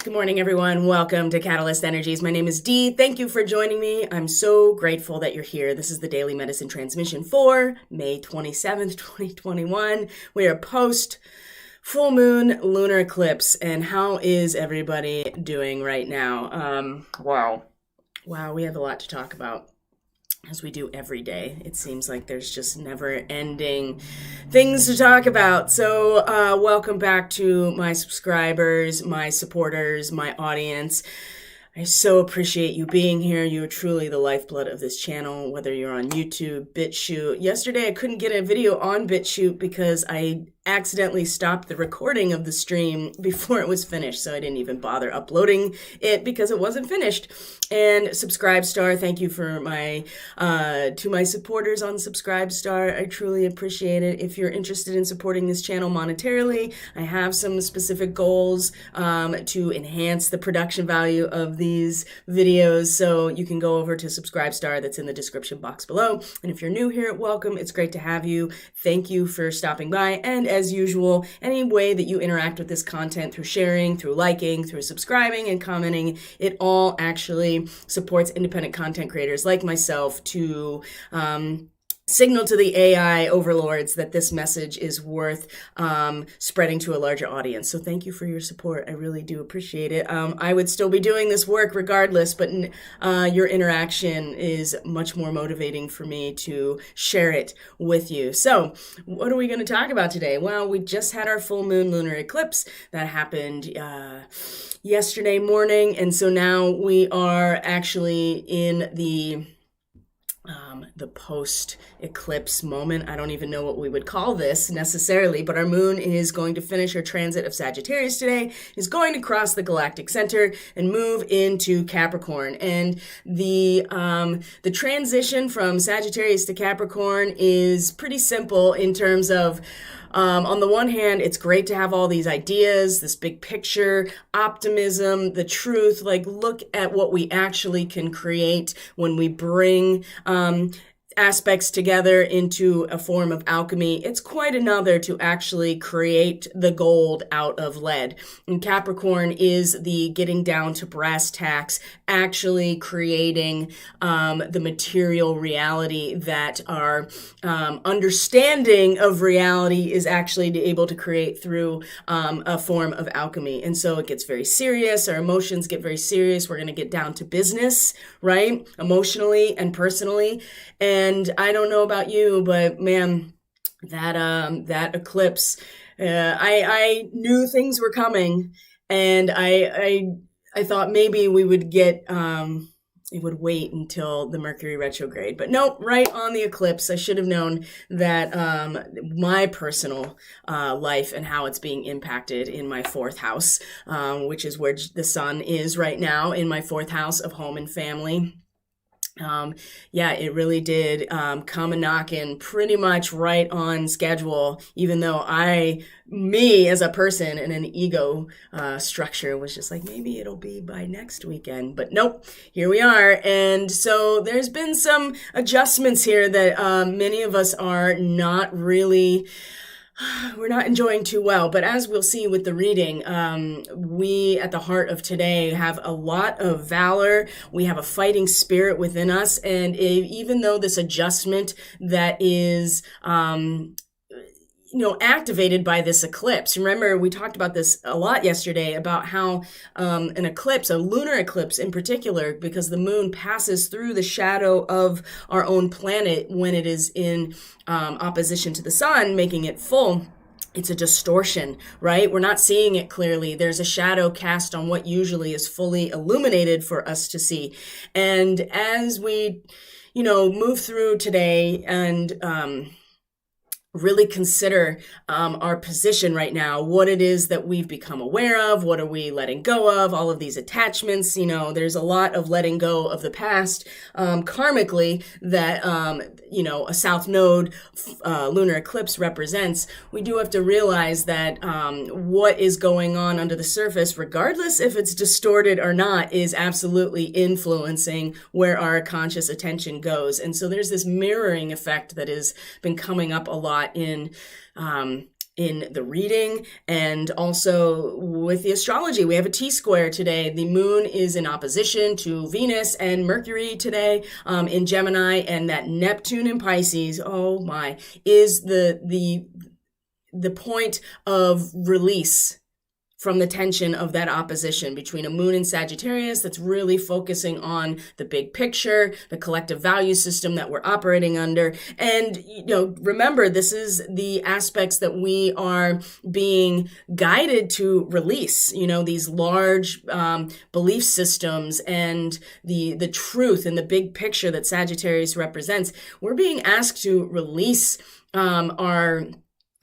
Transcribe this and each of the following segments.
Good morning, everyone. Welcome to Catalyst Energies. My name is Dee. Thank you for joining me. I'm so grateful that you're here. This is the Daily Medicine Transmission for May 27th, 2021. We are post full moon lunar eclipse. And how is everybody doing right now? Wow, we have a lot to talk about. As we do every day. It seems like there's just never-ending things to talk about. So welcome back to my subscribers, my supporters, my audience. I so appreciate you being here. You are truly the lifeblood of this channel, whether you're on YouTube, BitChute. Yesterday, I couldn't get a video on BitChute because I accidentally stopped the recording of the stream before it was finished, so I didn't even bother uploading it because it wasn't finished. And Subscribestar, thank you for to my supporters on Subscribestar. I truly appreciate it. If you're interested in supporting this channel monetarily, I have some specific goals to enhance the production value of these videos, so you can go over to Subscribestar. That's in the description box below. And if you're new here, welcome. It's great to have you. Thank you for stopping by. And as usual, any way that you interact with this content through sharing, through liking, through subscribing and commenting, it all actually supports independent content creators like myself to signal to the AI overlords that this message is worth spreading to a larger audience. So thank you for your support. I really do appreciate it. I would still be doing this work regardless, but your interaction is much more motivating for me to share it with you. So what are we going to talk about today? Well, we just had our full moon lunar eclipse that happened yesterday morning. And so now we are actually in the post-eclipse moment. I don't even know what we would call this necessarily, but our moon is going to finish her transit of Sagittarius today, is going to cross the galactic center and move into Capricorn. And the transition from Sagittarius to Capricorn is pretty simple in terms of on the one hand, it's great to have all these ideas, this big picture, optimism, the truth, like look at what we actually can create when we bring aspects together into a form of alchemy. It's quite another to actually create the gold out of lead. And Capricorn is the getting down to brass tacks, actually creating the material reality that our understanding of reality is actually able to create through a form of alchemy. And so it gets very serious. Our emotions get very serious. We're going to get down to business, right? Emotionally and personally. And I don't know about you, but man, that eclipse, I knew things were coming, and I thought maybe we would get it would wait until the Mercury retrograde, but nope, right on the eclipse. I should have known that my personal life and how it's being impacted in my fourth house, which is where the sun is right now, in my fourth house of home and family. Yeah, it really did come a knocking pretty much right on schedule, even though me as a person in an ego structure was just like, maybe it'll be by next weekend. But nope, here we are. And so there's been some adjustments here that many of us are not really... we're not enjoying too well, but as we'll see with the reading, we at the heart of today have a lot of valor. We have a fighting spirit within us. And even though this adjustment that is, activated by this eclipse. Remember, we talked about this a lot yesterday about how an eclipse, a lunar eclipse in particular, because the moon passes through the shadow of our own planet when it is in opposition to the sun, making it full. It's a distortion, right? We're not seeing it clearly. There's a shadow cast on what usually is fully illuminated for us to see. And as we, move through today and really consider our position right now, what it is that we've become aware of, what are we letting go of, all of these attachments. There's a lot of letting go of the past karmically that a south node lunar eclipse represents. We do have to realize that what is going on under the surface, regardless if it's distorted or not, is absolutely influencing where our conscious attention goes. And so there's this mirroring effect that has been coming up a lot in in the reading, and also with the astrology. We have a T-square today. The moon is in opposition to Venus and Mercury today in Gemini, and that Neptune in Pisces, oh my, is the point of release from the tension of that opposition between a moon in Sagittarius that's really focusing on the big picture, the collective value system that we're operating under. And, remember, this is the aspects that we are being guided to release, these large belief systems and the truth and the big picture that Sagittarius represents. We're being asked to release our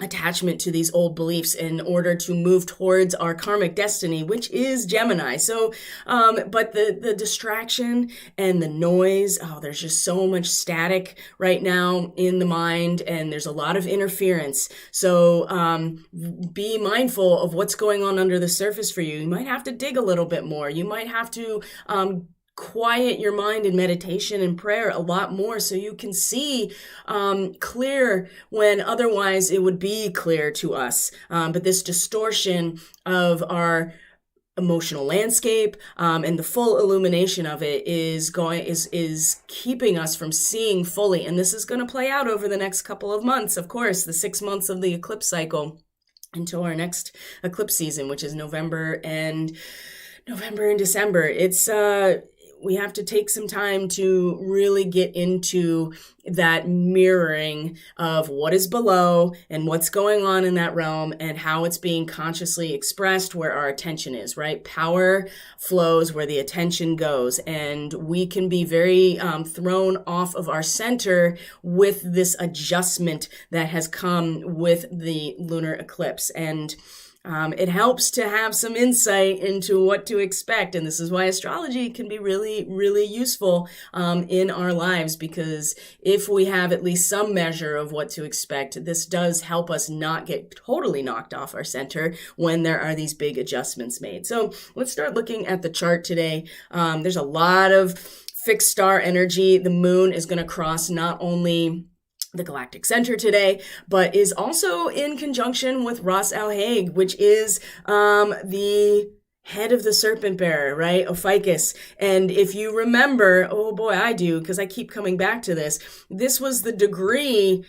attachment to these old beliefs in order to move towards our karmic destiny, which is Gemini. So, but the distraction and the noise, there's just so much static right now in the mind, and there's a lot of interference. So, be mindful of what's going on under the surface for you. You might have to dig a little bit more. You might have to, quiet your mind in meditation and prayer a lot more so you can see clear when otherwise it would be clear to us. But this distortion of our emotional landscape and the full illumination of it is keeping us from seeing fully. And this is going to play out over the next couple of months, of course, the 6 months of the eclipse cycle until our next eclipse season, which is November and December. We have to take some time to really get into that mirroring of what is below and what's going on in that realm and how it's being consciously expressed, where our attention is, right? Power flows where the attention goes. And we can be very thrown off of our center with this adjustment that has come with the lunar eclipse. And it helps to have some insight into what to expect. And this is why astrology can be really, really useful in our lives, because if we have at least some measure of what to expect, this does help us not get totally knocked off our center when there are these big adjustments made. So let's start looking at the chart today. There's a lot of fixed star energy. The moon is going to cross not only the galactic center today, but is also in conjunction with Ras Al-Hague, which is the head of the serpent bearer, right? Ophiuchus. And if you remember, oh boy, I do, because I keep coming back to this. This was the degree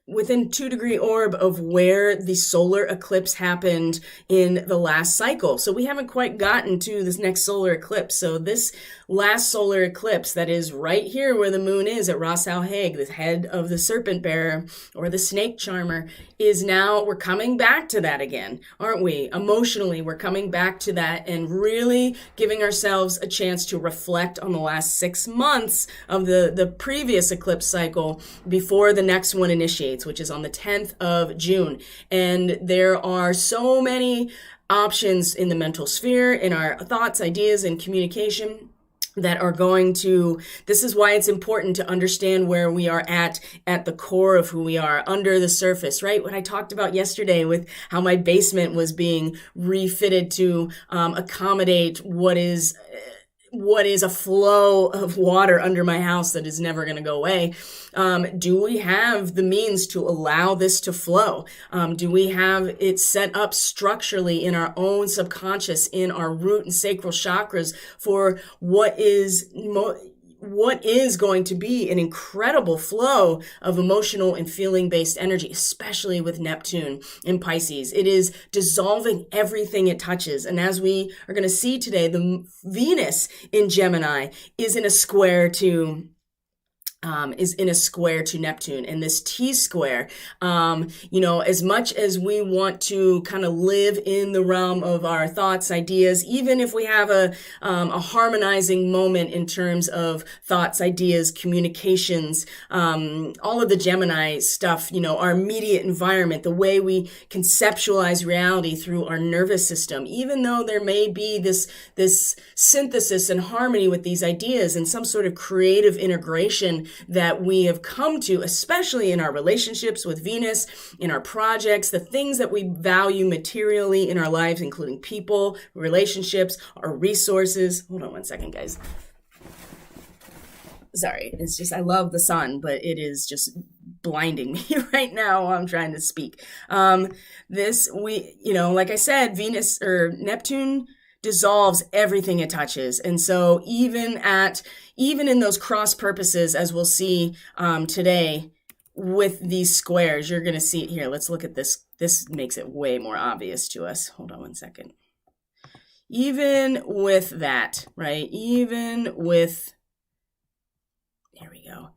within 2-degree orb of where the solar eclipse happened in the last cycle. So we haven't quite gotten to this next solar eclipse. So this last solar eclipse that is right here where the moon is at Ras Al-Hague, the head of the serpent bearer or the snake charmer, is now, we're coming back to that again, aren't we? Emotionally, we're coming back to that and really giving ourselves a chance to reflect on the last 6 months of the previous eclipse cycle before the next one initiates, which is on the 10th of June. And there are so many options in the mental sphere, in our thoughts, ideas, and communication that are going to, this is why it's important to understand where we are at the core of who we are, under the surface, right? What I talked about yesterday with how my basement was being refitted to accommodate what is a flow of water under my house that is never going to go away. Do we have the means to allow this to flow? Do we have it set up structurally in our own subconscious, in our root and sacral chakras for what is going to be an incredible flow of emotional and feeling-based energy, especially with Neptune in Pisces. It is dissolving everything it touches. And as we are going to see today, the Venus in Gemini is in a square to Neptune, and this T-square, as much as we want to kind of live in the realm of our thoughts, ideas, even if we have a harmonizing moment in terms of thoughts, ideas, communications, all of the Gemini stuff, our immediate environment, the way we conceptualize reality through our nervous system, even though there may be this synthesis and harmony with these ideas and some sort of creative integration that we have come to, especially in our relationships with Venus, in our projects, the things that we value materially in our lives, including people, relationships, our resources. Hold on one second, guys. Sorry, it's just, I love the sun, but it is just blinding me right now while I'm trying to speak. Like I said, Venus or Neptune dissolves everything it touches. And so even in those cross purposes, as we'll see today with these squares, you're going to see it here. Let's look at this. This makes it way more obvious to us. Hold on one second. Even with that, right? Even with, there we go.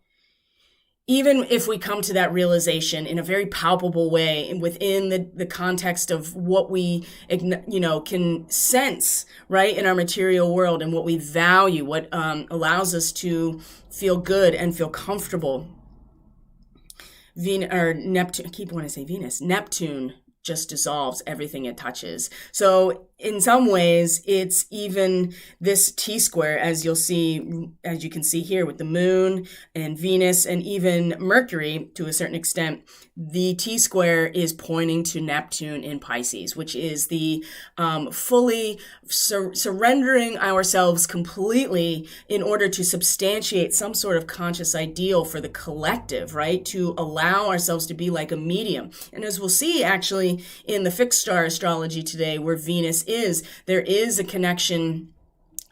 Even if we come to that realization in a very palpable way and within the context of what we, can sense, right, in our material world and what we value, what allows us to feel good and feel comfortable. Neptune, I keep wanting to say Venus. Neptune just dissolves everything it touches. So in some ways, it's even this T-square, as you can see here with the moon and Venus and even Mercury to a certain extent, the T-square is pointing to Neptune in Pisces, which is the fully surrendering ourselves completely in order to substantiate some sort of conscious ideal for the collective, right? To allow ourselves to be like a medium. And as we'll see actually in the fixed star astrology today, where Venus is, there is a connection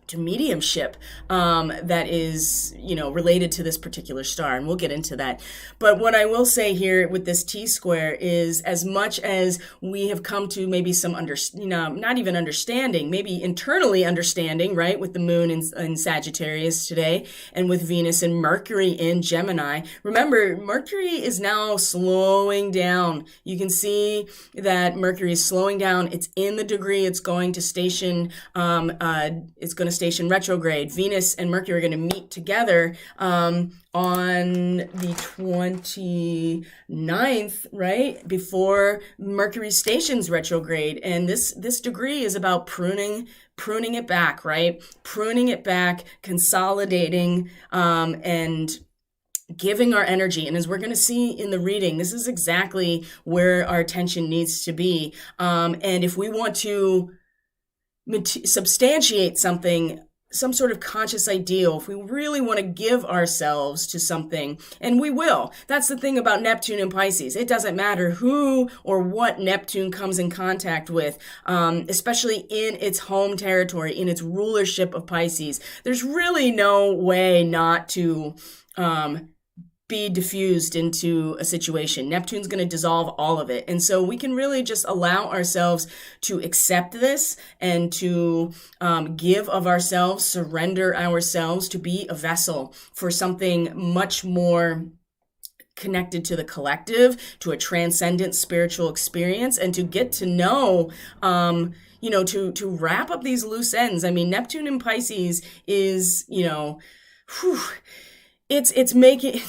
to mediumship that is, related to this particular star, and we'll get into that. But what I will say here with this T-square is, as much as we have come to maybe some not even understanding, maybe internally understanding, right, with the moon in Sagittarius today, and with Venus and Mercury in Gemini. Remember, Mercury is now slowing down. You can see that Mercury is slowing down. It's in the degree it's going to station. It's going to station retrograde. Venus and Mercury are going to meet together on the 29th, right? Before Mercury stations retrograde. And this degree is about pruning it back, right? Pruning it back, consolidating, and giving our energy. And as we're going to see in the reading, this is exactly where our attention needs to be. And if we want to substantiate something, some sort of conscious ideal, if we really want to give ourselves to something, and we will. That's the thing about Neptune and Pisces. It doesn't matter who or what Neptune comes in contact with, especially in its home territory, in its rulership of Pisces. There's really no way not to be diffused into a situation. Neptune's going to dissolve all of it. And so we can really just allow ourselves to accept this and to give of ourselves, surrender ourselves to be a vessel for something much more connected to the collective, to a transcendent spiritual experience, and to get to know, to wrap up these loose ends. I mean, Neptune in Pisces is, It's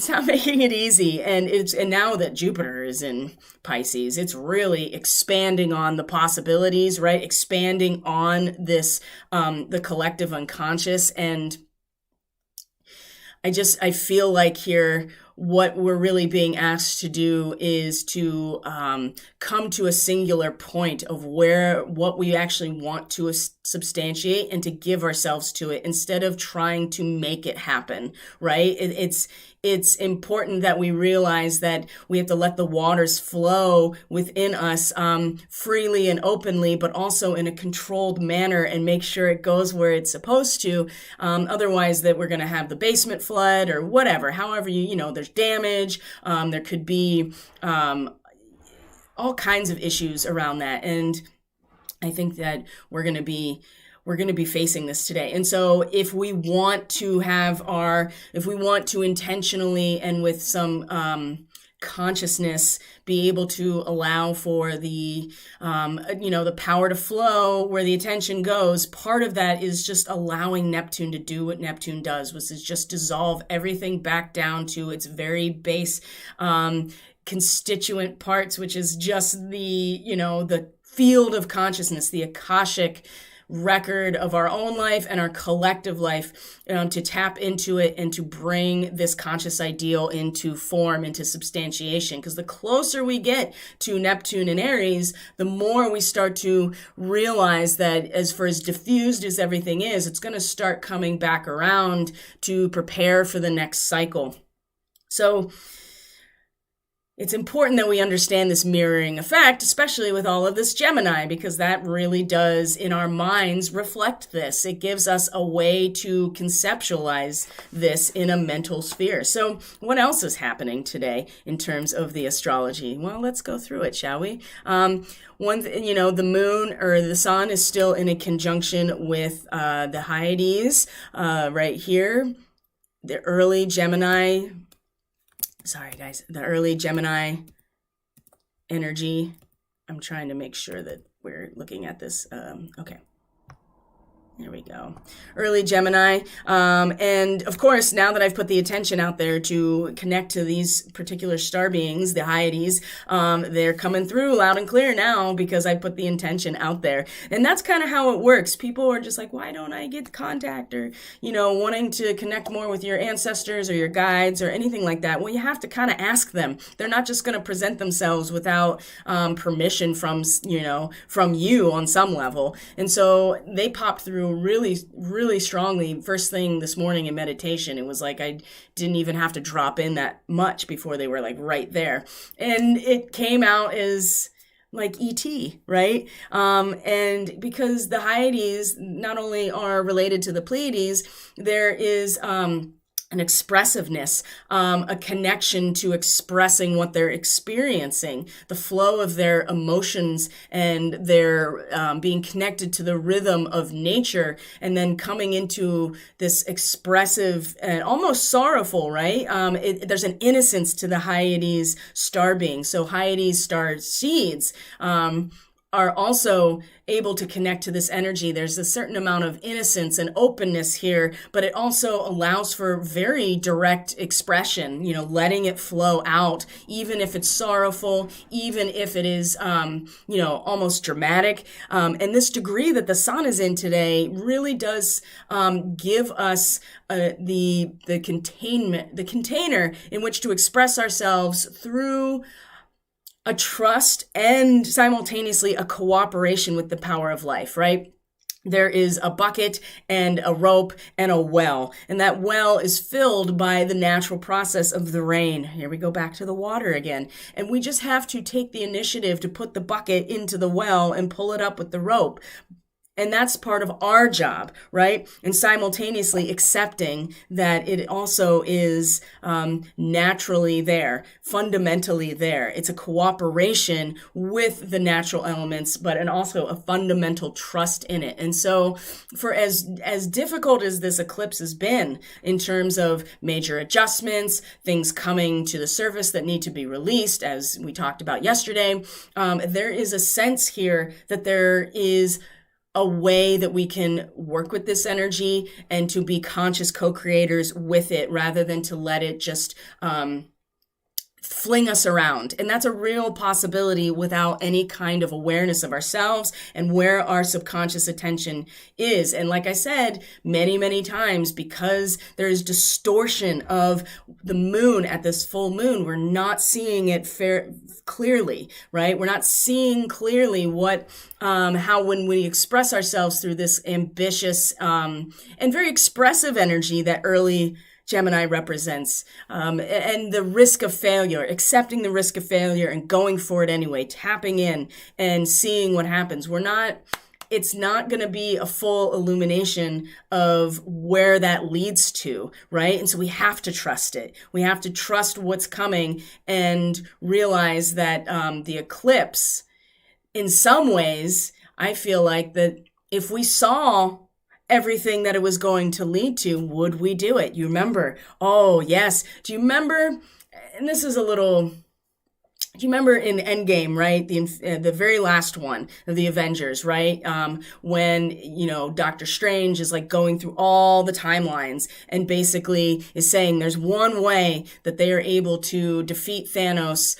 not making it easy. And now that Jupiter is in Pisces, it's really expanding on the possibilities, right? Expanding on this, the collective unconscious. And I feel like here, what we're really being asked to do is to come to a singular point of what we actually want to substantiate and to give ourselves to it instead of trying to make it happen, right? It's important that we realize that we have to let the waters flow within us freely and openly, but also in a controlled manner, and make sure it goes where it's supposed to. Otherwise, that we're going to have the basement flood or whatever. However, there's damage. There could be all kinds of issues around that, and I think that we're going to be facing this today. And so if we want to intentionally and with some consciousness be able to allow for the power to flow where the attention goes, part of that is just allowing Neptune to do what Neptune does, which is just dissolve everything back down to its very base constituent parts, which is just the field of consciousness, the Akashic record of our own life and our collective life, to tap into it and to bring this conscious ideal into form, into substantiation. Because the closer we get to Neptune and Aries, the more we start to realize that as diffused as everything is, it's going to start coming back around to prepare for the next cycle. So it's important that we understand this mirroring effect, especially with all of this Gemini, because that really does, in our minds, reflect this. It gives us a way to conceptualize this in a mental sphere. So what else is happening today in terms of the astrology? Well, let's go through it, shall we? The moon or the sun is still in a conjunction with the Hyades right here. The early Gemini energy. I'm trying to make sure that we're looking at this. Okay. There we go. Early Gemini. And of course, now that I've put the attention out there to connect to these particular star beings, the Hyades, they're coming through loud and clear now because I put the intention out there. And that's kind of how it works. People are just like, why don't I get contact, or, wanting to connect more with your ancestors or your guides or anything like that. Well, you have to kind of ask them. They're not just going to present themselves without permission from you on some level. And so they popped through really, really strongly first thing this morning in meditation. It was like I didn't even have to drop in that much before they were like right there. And it came out as like ET, right? And because the Hyades not only are related to the Pleiades, there is an expressiveness, a connection to expressing what they're experiencing, the flow of their emotions, and their being connected to the rhythm of nature, and then coming into this expressive and almost sorrowful, right? There's an innocence to the Hyades star being. So Hyades star seeds are also able to connect to this energy. There's a certain amount of innocence and openness here, but it also allows for very direct expression, letting it flow out, even if it's sorrowful, even if it is, almost dramatic. And this degree that the sun is in today really does give us the container in which to express ourselves through a trust and simultaneously a cooperation with the power of life, right? There is a bucket and a rope and a well, and that well is filled by the natural process of the rain. Here we go back to the water again. And we just have to take the initiative to put the bucket into the well and pull it up with the rope. And that's part of our job, right? And simultaneously accepting that it also is naturally there, fundamentally there. It's a cooperation with the natural elements, and also a fundamental trust in it. And so for as difficult as this eclipse has been in terms of major adjustments, things coming to the surface that need to be released, as we talked about yesterday, there is a sense here that there is a way that we can work with this energy and to be conscious co-creators with it rather than to let it just fling us around. And that's a real possibility without any kind of awareness of ourselves and where our subconscious attention is. And like I said many, many times, because there is distortion of the moon at this full moon, we're not seeing it clearly, right? We're not seeing clearly how when we express ourselves through this ambitious and very expressive energy that early Gemini represents, and the risk of failure, accepting the risk of failure and going for it anyway, tapping in and seeing what happens. It's not going to be a full illumination of where that leads to, right? And so we have to trust it. We have to trust what's coming and realize that the eclipse, in some ways, I feel like that if we saw everything that it was going to lead to, would we do it? You remember? Oh, yes. Do you remember? And this is a little... Do you remember in Endgame, right? The very last one of the Avengers, right? When, Doctor Strange is like going through all the timelines and basically is saying there's one way that they are able to defeat Thanos,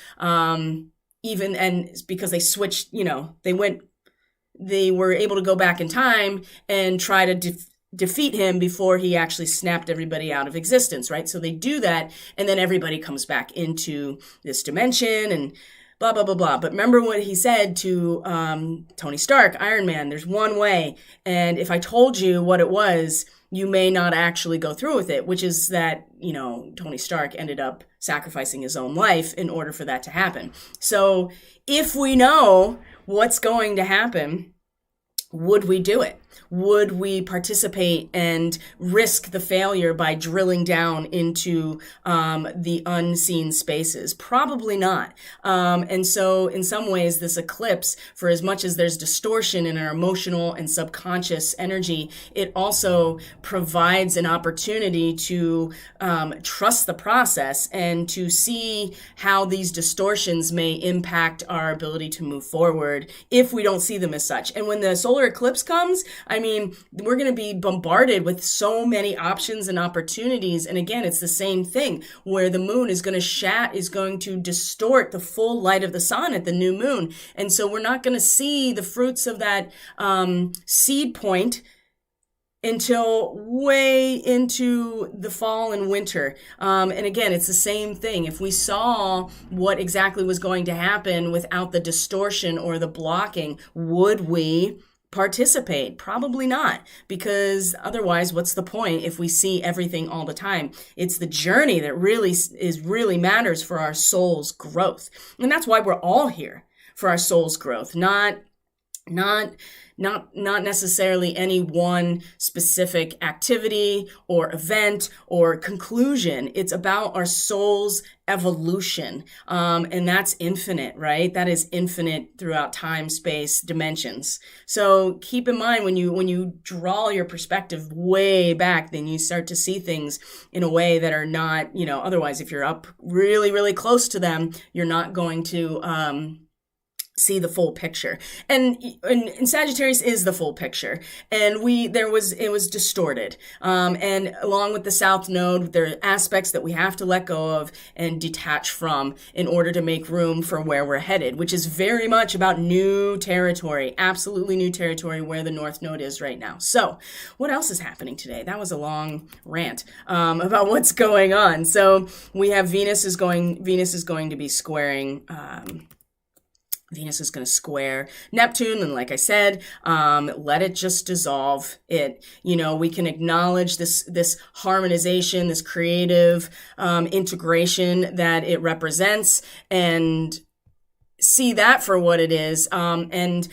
even, and because they switched, they were able to go back in time and try to defeat him before he actually snapped everybody out of existence, right? So they do that, and then everybody comes back into this dimension, blah, blah, blah, blah. But remember what he said to Tony Stark, Iron Man, there's one way. And if I told you what it was, you may not actually go through with it, which is that, Tony Stark ended up sacrificing his own life in order for that to happen. So if we know what's going to happen, would we do it? Would we participate and risk the failure by drilling down into the unseen spaces? Probably not. And so in some ways, this eclipse, for as much as there's distortion in our emotional and subconscious energy, it also provides an opportunity to trust the process and to see how these distortions may impact our ability to move forward if we don't see them as such. And when the solar eclipse comes, we're going to be bombarded with so many options and opportunities. And again, it's the same thing where the moon is going to distort the full light of the sun at the new moon. And so we're not going to see the fruits of that seed point until way into the fall and winter. And again, it's the same thing. If we saw what exactly was going to happen without the distortion or the blocking, would we participate? Probably not, because otherwise, what's the point if we see everything all the time? It's the journey that really matters for our soul's growth. And that's why we're all here, for our soul's growth, not necessarily any one specific activity or event or conclusion. It's about our soul's evolution. And that's infinite, right? That is infinite throughout time, space, dimensions. So keep in mind when you draw your perspective way back, then you start to see things in a way that are not, otherwise if you're up really, really close to them, you're not going to, see the full picture. And Sagittarius is the full picture. And it was distorted. And along with the South Node, there are aspects that we have to let go of and detach from in order to make room for where we're headed, which is very much about new territory, absolutely new territory where the North Node is right now. So what else is happening today? That was a long rant, about what's going on. So we have Venus is going to be squaring, Venus is going to square Neptune. And like I said, let it just dissolve it. We can acknowledge this harmonization, this creative integration that it represents and see that for what it is. And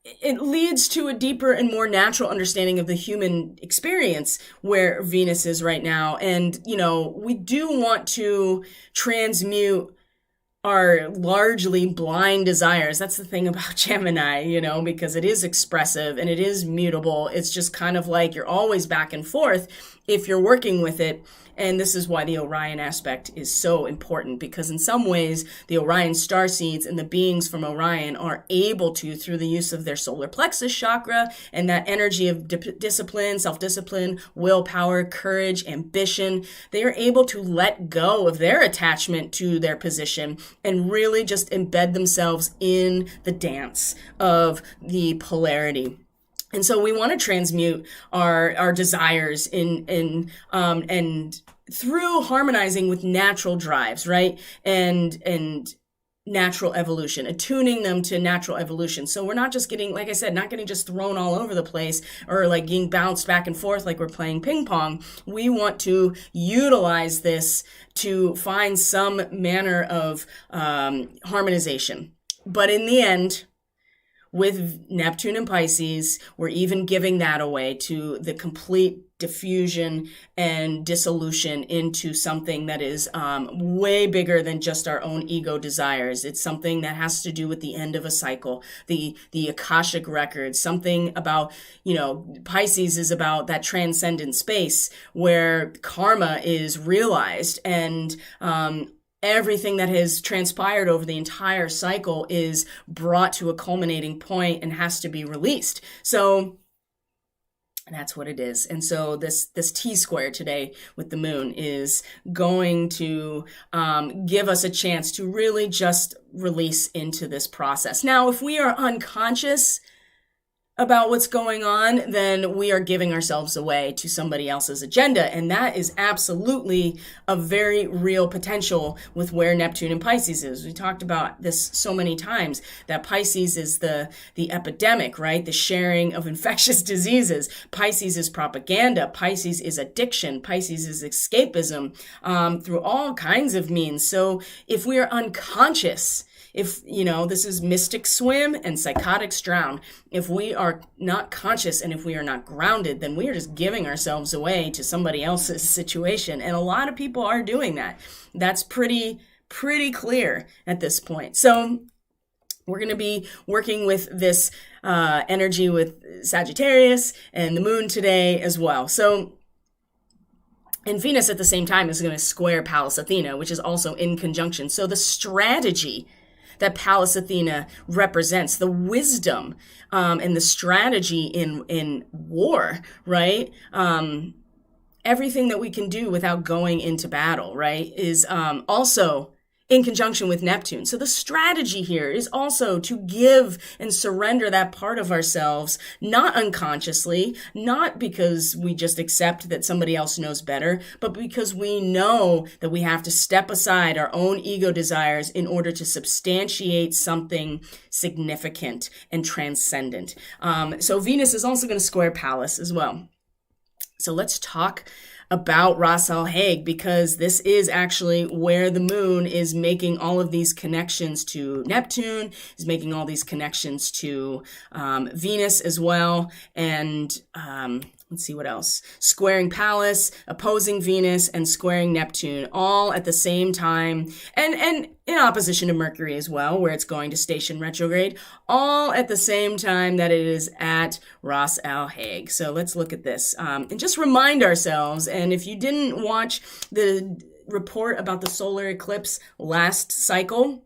it leads to a deeper and more natural understanding of the human experience where Venus is right now. And, we do want to transmute are largely blind desires. That's the thing about Gemini, because it is expressive and it is mutable. It's just kind of like you're always back and forth if you're working with it. And this is why the Orion aspect is so important, because in some ways, the Orion starseeds and the beings from Orion are able to, through the use of their solar plexus chakra and that energy of discipline, self-discipline, willpower, courage, ambition, they are able to let go of their attachment to their position and really just embed themselves in the dance of the polarity. And so we want to transmute our desires and through harmonizing with natural drives, right? And natural evolution, attuning them to natural evolution. So we're not just getting, like I said, not getting just thrown all over the place or like getting bounced back and forth like we're playing ping pong. We want to utilize this to find some manner of harmonization. But in the end, with Neptune and Pisces, we're even giving that away to the complete diffusion and dissolution into something that is way bigger than just our own ego desires. It's something that has to do with the end of a cycle, the Akashic records, something about, Pisces is about that transcendent space where karma is realized and everything that has transpired over the entire cycle is brought to a culminating point and has to be released. So that's what it is. And so this T-square today with the moon is going to give us a chance to really just release into this process. Now, if we are unconscious about what's going on, then we are giving ourselves away to somebody else's agenda. And that is absolutely a very real potential with where Neptune in Pisces is. We talked about this so many times, that Pisces is the epidemic, right? The sharing of infectious diseases. Pisces is propaganda. Pisces is addiction. Pisces is escapism, through all kinds of means. So if we are unconscious, if, this is mystic swim and psychotics drown. If we are not conscious and if we are not grounded, then we are just giving ourselves away to somebody else's situation. And a lot of people are doing that. That's pretty clear at this point. So we're going to be working with this energy with Sagittarius and the moon today as well. So, and Venus at the same time is going to square Pallas Athena, which is also in conjunction. So the strategy that Pallas Athena represents, the wisdom and the strategy in war, right? Everything that we can do without going into battle, right, is also in conjunction with Neptune. So the strategy here is also to give and surrender that part of ourselves, not unconsciously, not because we just accept that somebody else knows better, but because we know that we have to step aside our own ego desires in order to substantiate something significant and transcendent. So Venus is also going to square Pallas as well. So let's talk about Ras Al Hag, because this is actually where the moon is making all of these connections to Neptune, is making all these connections to Venus as well, and let's see what else. Squaring Pallas, opposing Venus, and squaring Neptune, all at the same time, and in opposition to Mercury as well, where it's going to station retrograde, all at the same time that it is at Ras Al Hag. So let's look at this and just remind ourselves. And if you didn't watch the report about the solar eclipse last cycle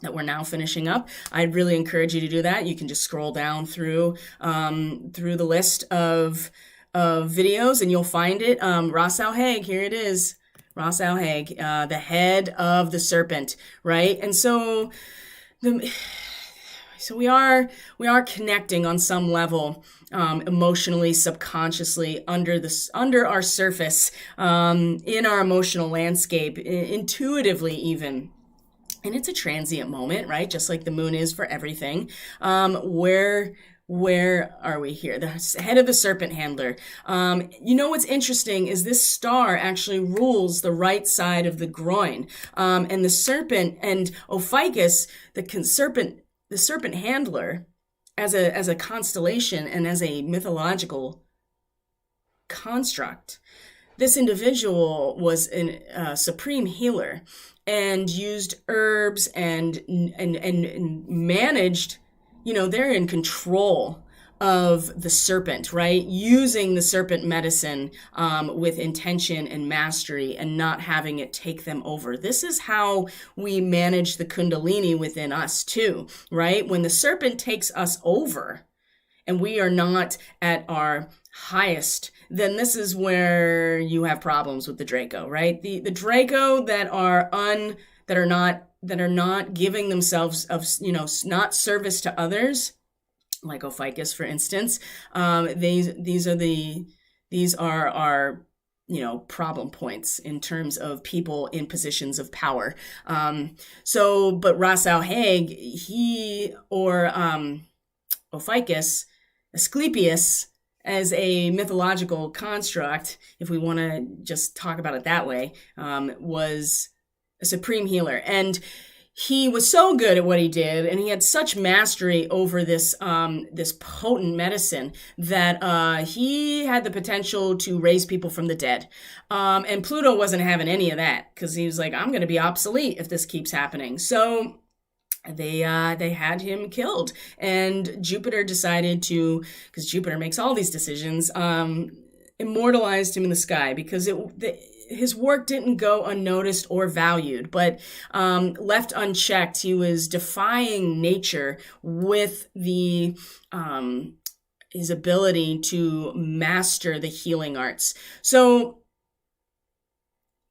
that we're now finishing up, I'd really encourage you to do that. You can just scroll down through the list of videos and you'll find it. Ras Al Hag, here it is. Ras Al Hag, the head of the serpent, right? And so we are connecting on some level, emotionally, subconsciously, under our surface, in our emotional landscape, intuitively even. And it's a transient moment, right? Just like the moon is for everything. Where are we here? The head of the serpent handler. What's interesting is this star actually rules the right side of the groin. And the serpent and Ophiuchus, the serpent handler, as a constellation and as a mythological construct, this individual was a supreme healer and used herbs and managed. They're in control of the serpent, right? Using the serpent medicine with intention and mastery and not having it take them over. This is how we manage the Kundalini within us too, right? When the serpent takes us over and we are not at our highest, then this is where you have problems with the Draco, right? The Draco that are not giving themselves not service to others, like Ophiuchus, for instance. These are our problem points in terms of people in positions of power. But Ras Al Hag, Ophiuchus, Asclepius, as a mythological construct, if we want to just talk about it that way, was a supreme healer. And he was so good at what he did, and he had such mastery over this potent medicine that he had the potential to raise people from the dead. And Pluto wasn't having any of that, because he was like, I'm going to be obsolete if this keeps happening. So they had him killed, and Jupiter decided to, because Jupiter makes all these decisions, immortalized him in the sky, because his work didn't go unnoticed or valued, but left unchecked. He was defying nature with his ability to master the healing arts. So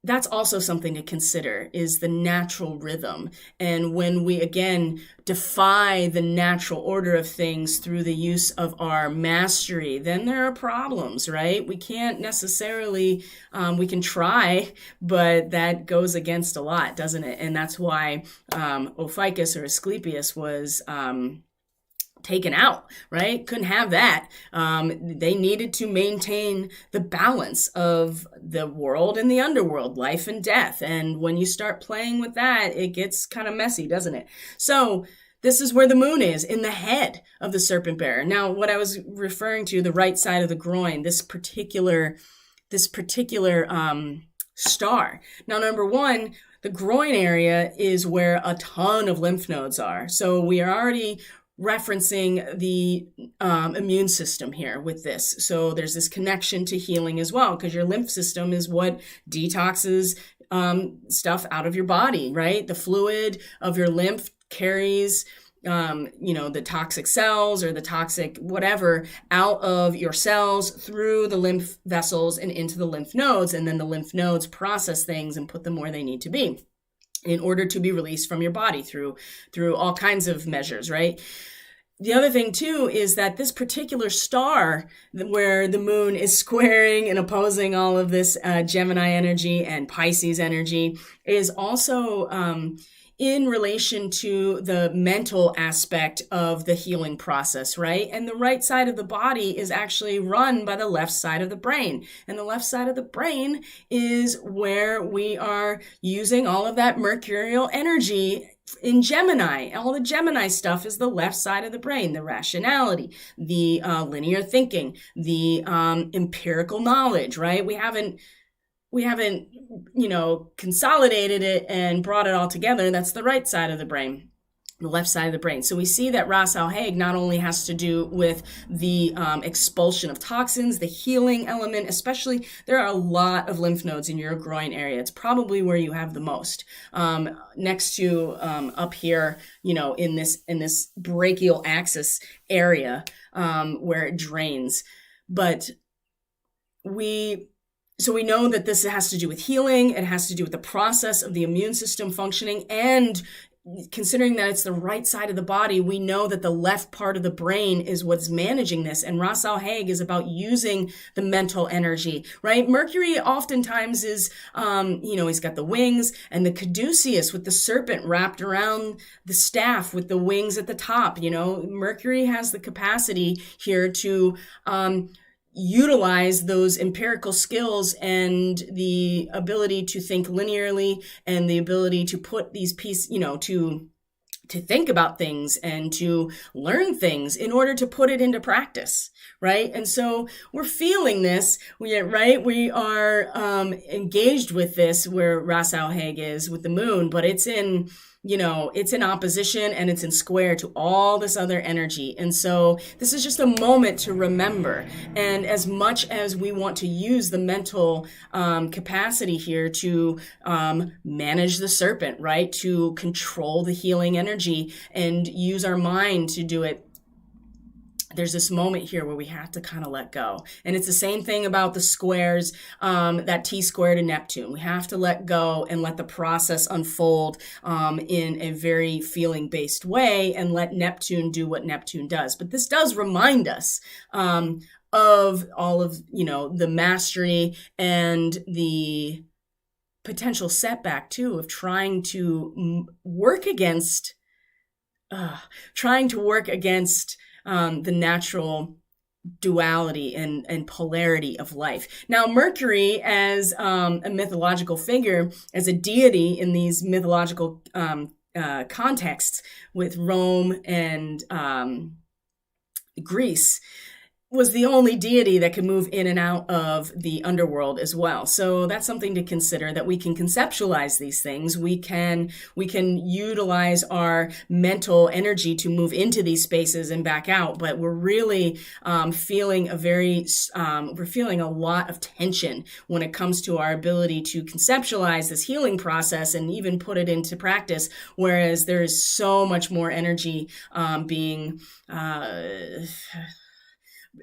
that's also something to consider, is the natural rhythm. And when we, again, defy the natural order of things through the use of our mastery, then there are problems, right? We can't necessarily, we can try, but that goes against a lot, doesn't it? And that's why Ophiuchus or Asclepius was taken out, right? Couldn't have that. They needed to maintain the balance of the world and the underworld, life and death. And when you start playing with that, it gets kind of messy, doesn't it? So this is where the moon is, in the head of the serpent bearer. Now, what I was referring to, the right side of the groin, this particular star. Now, number one, the groin area is where a ton of lymph nodes are. So we are already referencing the immune system here with this. So there's this connection to healing as well, because your lymph system is what detoxes stuff out of your body, right? The fluid of your lymph carries the toxic cells or the toxic whatever out of your cells through the lymph vessels and into the lymph nodes. And then the lymph nodes process things and put them where they need to be in order to be released from your body through all kinds of measures, right? The other thing too is that this particular star where the moon is squaring and opposing all of this Gemini energy and Pisces energy is also in relation to the mental aspect of the healing process, right? And the right side of the body is actually run by the left side of the brain. And the left side of the brain is where we are using all of that mercurial energy in Gemini. All the Gemini stuff is the left side of the brain, the rationality, the linear thinking, the empirical knowledge, right? We haven't, consolidated it and brought it all together. That's the right side of the brain, the left side of the brain. So we see that Ras Al Hag not only has to do with the expulsion of toxins, the healing element, especially there are a lot of lymph nodes in your groin area. It's probably where you have the most. Next to up here, in this brachial axis area where it drains. But So we know that this has to do with healing. It has to do with the process of the immune system functioning. And considering that it's the right side of the body, we know that the left part of the brain is what's managing this. And Ras Al Hag is about using the mental energy, right? Mercury oftentimes is, he's got the wings, and the caduceus with the serpent wrapped around the staff with the wings at the top. Mercury has the capacity here to utilize those empirical skills and the ability to think linearly and the ability to put these pieces, to think about things and to learn things in order to put it into practice, right? And so we're feeling this, right? We are engaged with this where Ras Al Hag is with the moon, but it's in opposition and it's in square to all this other energy. And so this is just a moment to remember. And as much as we want to use the mental capacity here to manage the serpent, right? To control the healing energy and use our mind to do it, there's this moment here where we have to kind of let go. And it's the same thing about the squares, that T-square to Neptune. We have to let go and let the process unfold in a very feeling-based way and let Neptune do what Neptune does. But this does remind us of all of, the mastery and the potential setback, too, of trying to work against the natural duality and polarity of life. Now, Mercury as a mythological figure, as a deity in these mythological contexts with Rome and Greece, was the only deity that could move in and out of the underworld as well. So that's something to consider, that we can conceptualize these things. We can utilize our mental energy to move into these spaces and back out, but we're really feeling we're feeling a lot of tension when it comes to our ability to conceptualize this healing process and even put it into practice, whereas there is so much more energy being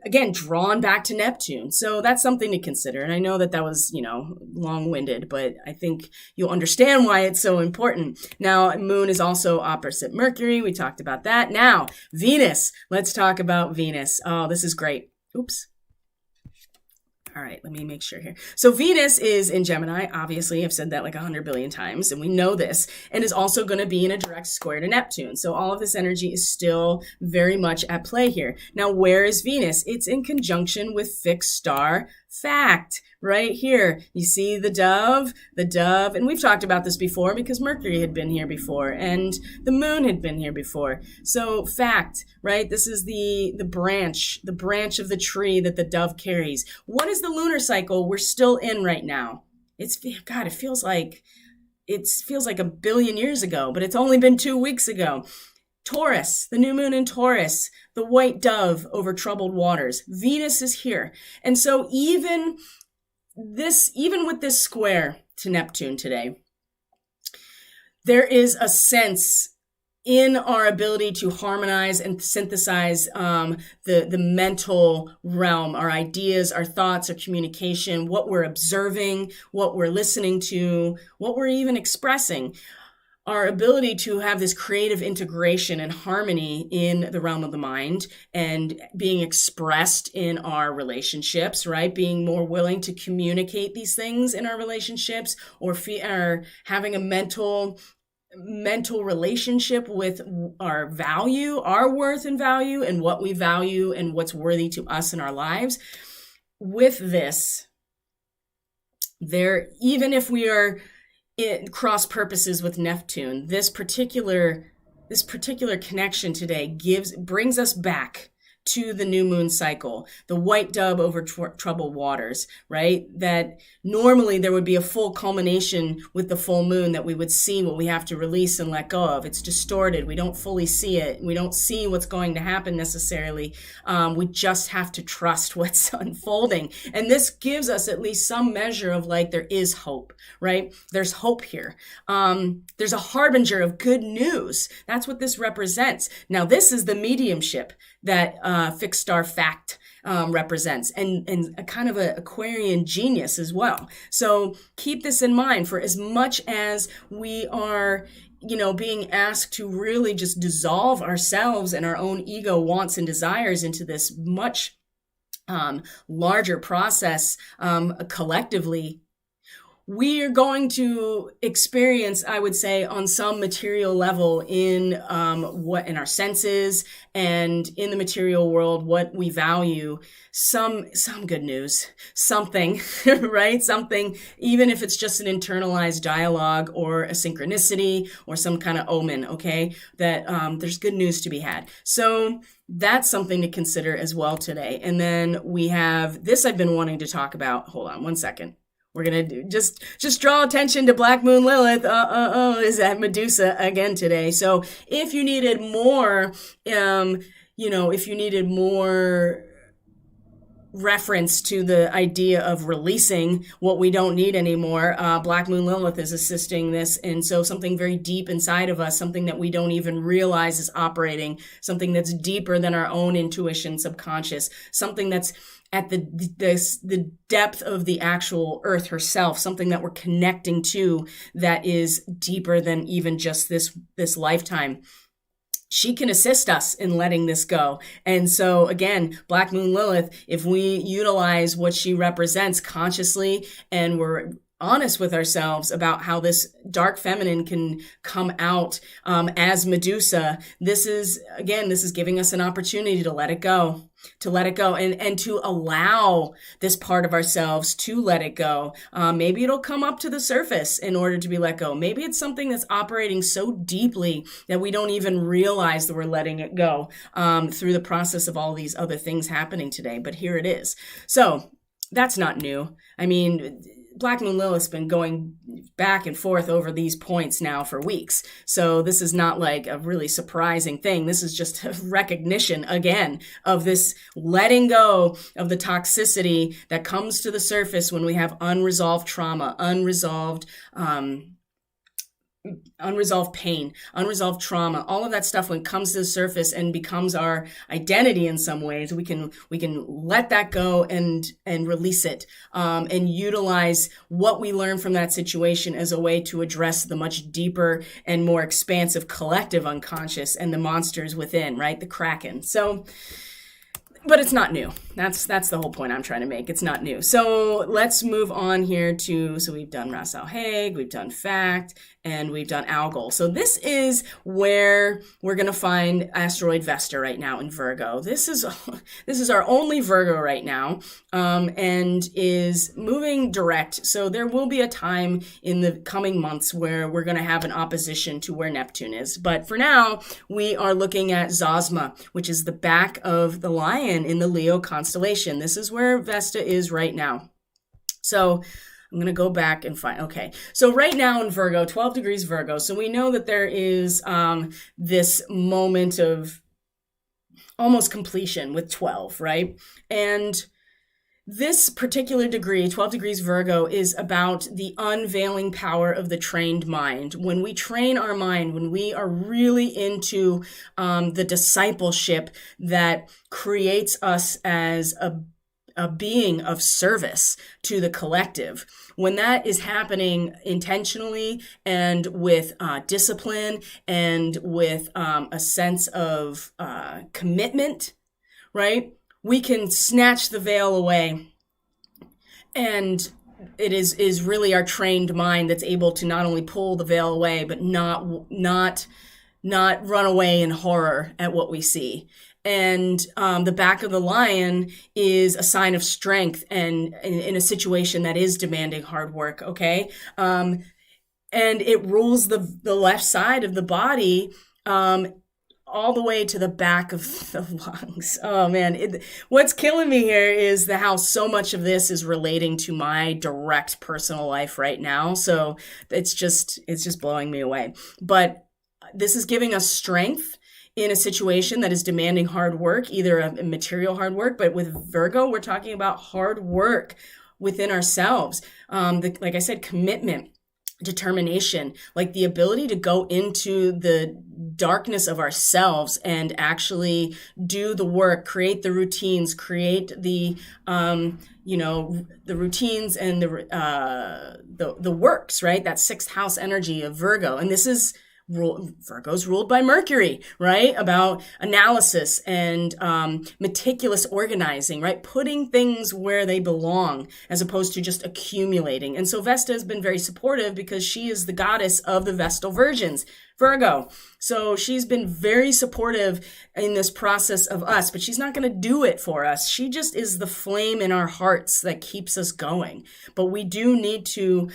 again, drawn back to Neptune. So that's something to consider. And I know that was, long-winded, but I think you'll understand why it's so important. Now, Moon is also opposite Mercury. We talked about that. Now, Venus. Let's talk about Venus. Oh, this is great. Oops. All right, let me make sure here. So Venus is in Gemini. Obviously, I've said that like 100 billion times, and we know this, and is also going to be in a direct square to Neptune. So all of this energy is still very much at play here. Now, where is Venus? It's in conjunction with fixed star fact right here. You see the dove, and we've talked about this before because Mercury had been here before and the moon had been here before. So fact, right? This is the branch of the tree that the dove carries. What is the lunar cycle we're still in right now? It feels like a billion years ago, but it's only been 2 weeks ago. Taurus, the new moon in Taurus, the white dove over troubled waters. Venus is here. And so even with this square to Neptune today, there is a sense in our ability to harmonize and synthesize the mental realm, our ideas, our thoughts, our communication, what we're observing, what we're listening to, what we're even expressing. Our ability to have this creative integration and harmony in the realm of the mind and being expressed in our relationships, right? Being more willing to communicate these things in our relationships, or having a mental relationship with our value, our worth and value, and what we value and what's worthy to us in our lives. With this, even if we are cross purposes with Neptune, this particular connection today brings us back to the new moon cycle, the white dove over troubled waters, right? That normally there would be a full culmination with the full moon, that we would see what we have to release and let go of. It's distorted. We don't fully see it. We don't see what's going to happen necessarily. We just have to trust what's unfolding. And this gives us at least some measure of like, there is hope, right? There's hope here. There's a harbinger of good news. That's what this represents. Now, this is the mediumship that fixed star fact represents, and a kind of an Aquarian genius as well. So keep this in mind. For as much as we are being asked to really just dissolve ourselves and our own ego wants and desires into this much larger process collectively, we are going to experience, I would say, on some material level in our senses and in the material world, what we value, some good news, something, right? Something, even if it's just an internalized dialogue or a synchronicity or some kind of omen, okay? That there's good news to be had. So that's something to consider as well today. And then we have this I've been wanting to talk about. Hold on one second. We're going to just draw attention to Black Moon Lilith, is at Medusa again today. So if you needed more, reference to the idea of releasing what we don't need anymore, Black Moon Lilith is assisting this. And so something very deep inside of us, something that we don't even realize is operating, something that's deeper than our own intuition, subconscious, something that's at the depth of the actual earth herself, something that we're connecting to that is deeper than even just this lifetime. She can assist us in letting this go. And so again, Black Moon Lilith, if we utilize what she represents consciously and we're honest with ourselves about how this dark feminine can come out as Medusa, this is giving us an opportunity to let it go. And to allow this part of ourselves to let it go. Maybe it'll come up to the surface in order to be let go. Maybe it's something that's operating so deeply that we don't even realize that we're letting it go through the process of all these other things happening today. But here it is. So that's not new. I mean, Black Moon Lilith's been going back and forth over these points now for weeks. So this is not like a really surprising thing. This is just a recognition again of this letting go of the toxicity that comes to the surface when we have unresolved trauma, unresolved unresolved pain, unresolved trauma, all of that stuff when it comes to the surface and becomes our identity in some ways, we can let that go and release it, and utilize what we learn from that situation as a way to address the much deeper and more expansive collective unconscious and the monsters within, right? The Kraken. So, but it's not new. That's the whole point I'm trying to make. It's not new. So let's move on here so we've done Ras Al Hague, we've done Fact, and we've done Algol. So this is where we're going to find asteroid Vesta right now in Virgo. This is our only Virgo right now, and is moving direct. So there will be a time in the coming months where we're going to have an opposition to where Neptune is. But for now, we are looking at Zosma, which is the back of the lion in the Leo constellation. This is where Vesta is right now. So I'm going to go back and find, okay. So right now in Virgo, 12 degrees Virgo. So we know that there is this moment of almost completion with 12, right? And this particular degree, 12 degrees Virgo, is about the unveiling power of the trained mind. When we train our mind, when we are really into the discipleship that creates us as a being of service to the collective, when that is happening intentionally and with discipline and with a sense of commitment, right? We can snatch the veil away, and it is really our trained mind that's able to not only pull the veil away, but not run away in horror at what we see. And the back of the lion is a sign of strength and in a situation that is demanding hard work, okay? And it rules the left side of the body all the way to the back of the lungs. Oh man, what's killing me here is how so much of this is relating to my direct personal life right now. So it's just blowing me away. But this is giving us strength in a situation that is demanding hard work, either a material hard work, but with Virgo, we're talking about hard work within ourselves. Like I said, commitment, determination, like the ability to go into the darkness of ourselves and actually do the work, create the routines, create the the routines and the works, right? That sixth house energy of Virgo. And this is Virgo's ruled by Mercury, right? About analysis and meticulous organizing, right? Putting things where they belong as opposed to just accumulating. And so Vesta has been very supportive because she is the goddess of the Vestal Virgins, Virgo. So she's been very supportive in this process of us, but she's not going to do it for us. She just is the flame in our hearts that keeps us going. But we do need to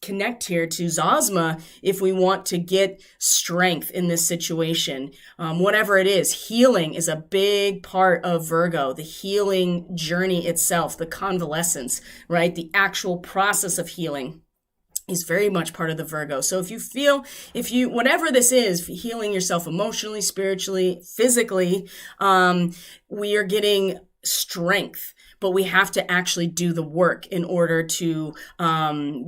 connect here to Zosma if we want to get strength in this situation. Whatever it is, healing is a big part of Virgo, the healing journey itself, the convalescence, right? The actual process of healing is very much part of the Virgo. So whatever this is, healing yourself emotionally, spiritually, physically, we are getting strength, but we have to actually do the work in order to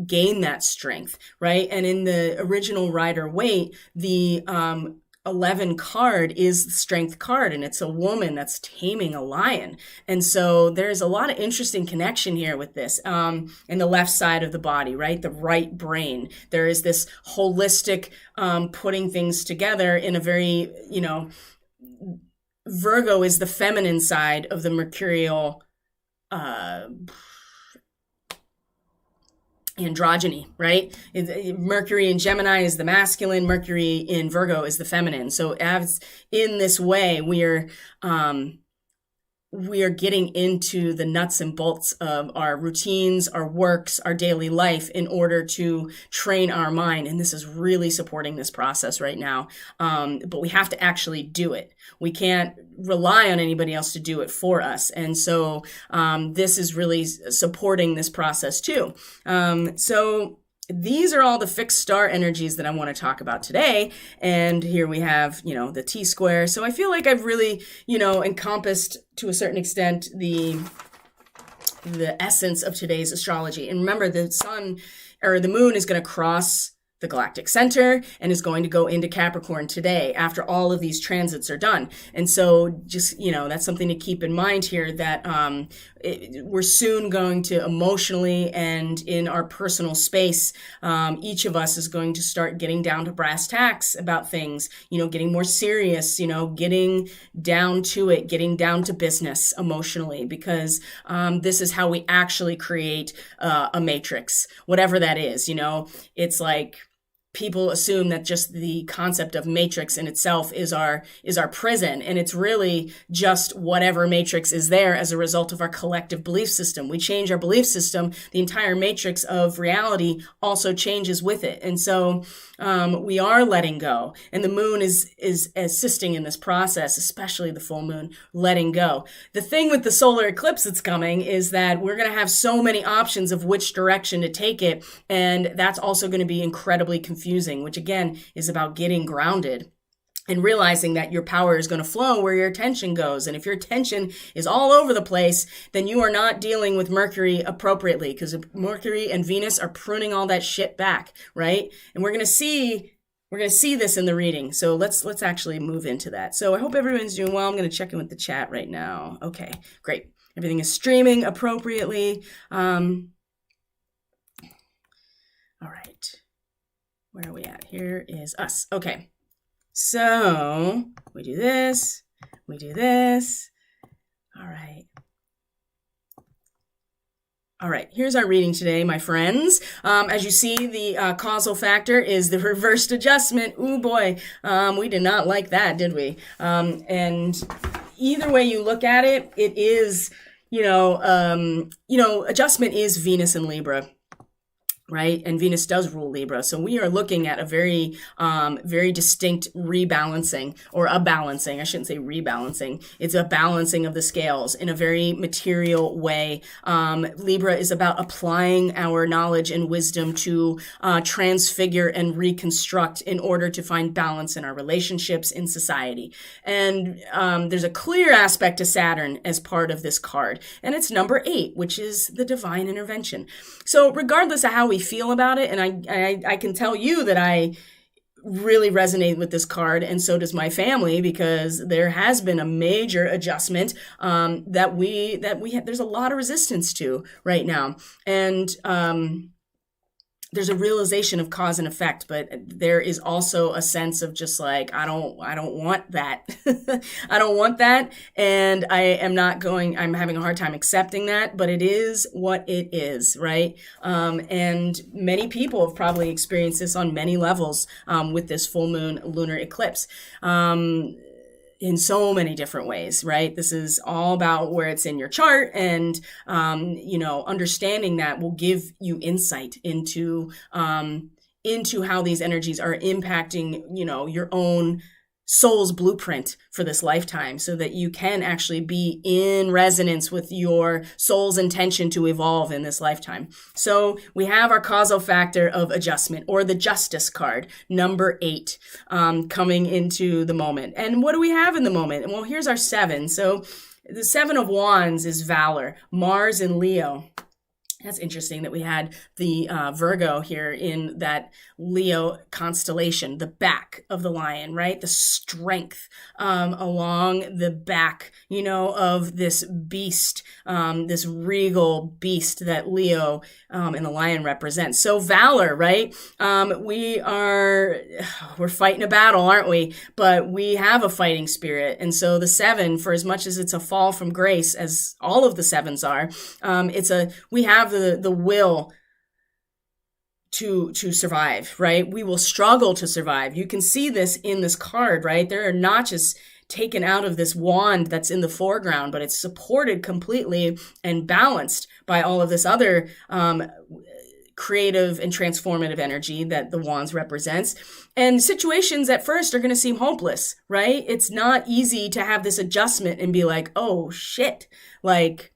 gain that strength, right? And in the original Rider-Waite, the 11 card is the strength card, and it's a woman that's taming a lion. And so there's a lot of interesting connection here with this in the left side of the body, right? The right brain. There is this holistic putting things together in a very, Virgo is the feminine side of the mercurial androgyny, right? Mercury in Gemini is the masculine, Mercury in Virgo is the feminine. So as in this way, we are getting into the nuts and bolts of our routines, our works, our daily life in order to train our mind. And this is really supporting this process right now. But we have to actually do it. We can't rely on anybody else to do it for us. And so this is really supporting this process too. So these are all the fixed star energies that I want to talk about today. And here we have, the T-square. So I feel like I've really, encompassed to a certain extent the essence of today's astrology. And remember, the sun or the moon is going to cross the galactic center and is going to go into Capricorn today after all of these transits are done. And so just, that's something to keep in mind here, that we're soon going to emotionally and in our personal space, each of us is going to start getting down to brass tacks about things, getting more serious, getting down to it, getting down to business emotionally, because this is how we actually create a matrix, whatever that is. It's like people assume that just the concept of matrix in itself is our prison, and it's really just whatever matrix is there as a result of our collective belief system. We change our belief system, the entire matrix of reality also changes with it. And so we are letting go, and the moon is assisting in this process, especially the full moon, letting go. The thing with the solar eclipse that's coming is that we're going to have so many options of which direction to take it, and that's also going to be incredibly confusing, which again is about getting grounded and realizing that your power is going to flow where your attention goes. And if your attention is all over the place, then you are not dealing with Mercury appropriately, because Mercury and Venus are pruning all that shit back, right? And we're going to see this in the reading. So let's actually move into that. So I hope everyone's doing well. I'm going to check in with the chat right now. Okay, great. Everything is streaming appropriately. All right. Where are we at? Here is us. Okay. So we do this. All right. All right, here's our reading today, my friends. As you see, the causal factor is the reversed adjustment. Ooh, boy, we did not like that, did we? And either way you look at it, it is, adjustment is Venus in Libra. Right? And Venus does rule Libra. So we are looking at a very, very distinct rebalancing, or a balancing. I shouldn't say rebalancing. It's a balancing of the scales in a very material way. Libra is about applying our knowledge and wisdom to transfigure and reconstruct in order to find balance in our relationships in society. And there's a clear aspect to Saturn as part of this card. And it's number 8, which is the divine intervention. So regardless of how we feel about it, and I can tell you that I really resonate with this card, and so does my family, because there has been a major adjustment that we there's a lot of resistance to right now, and there's a realization of cause and effect, but there is also a sense of just like, I don't want that. I don't want that. And I'm having a hard time accepting that, but it is what it is, right? And many people have probably experienced this on many levels with this full moon lunar eclipse. In so many different ways, right? This is all about where it's in your chart, and, understanding that will give you insight into how these energies are impacting, your own soul's blueprint for this lifetime, so that you can actually be in resonance with your soul's intention to evolve in this lifetime. So we have our causal factor of adjustment, or the justice card, number 8, coming into the moment. And what do we have in the moment? Well, here's our 7. So the 7 of Wands is valor, Mars in Leo. That's interesting that we had the Virgo here in that Leo constellation, the back of the lion, right? The strength along the back, of this beast, this regal beast that Leo and the lion represents. So valor, right? We're fighting a battle, aren't we? But we have a fighting spirit. And so the 7, for as much as it's a fall from grace, as all of the 7s are, we have the will to survive, right? We will struggle to survive. You can see this in this card, right? There are notches taken out of this wand that's in the foreground, but it's supported completely and balanced by all of this other creative and transformative energy that the wands represents. And situations at first are going to seem hopeless, right? It's not easy to have this adjustment and be like, oh shit, like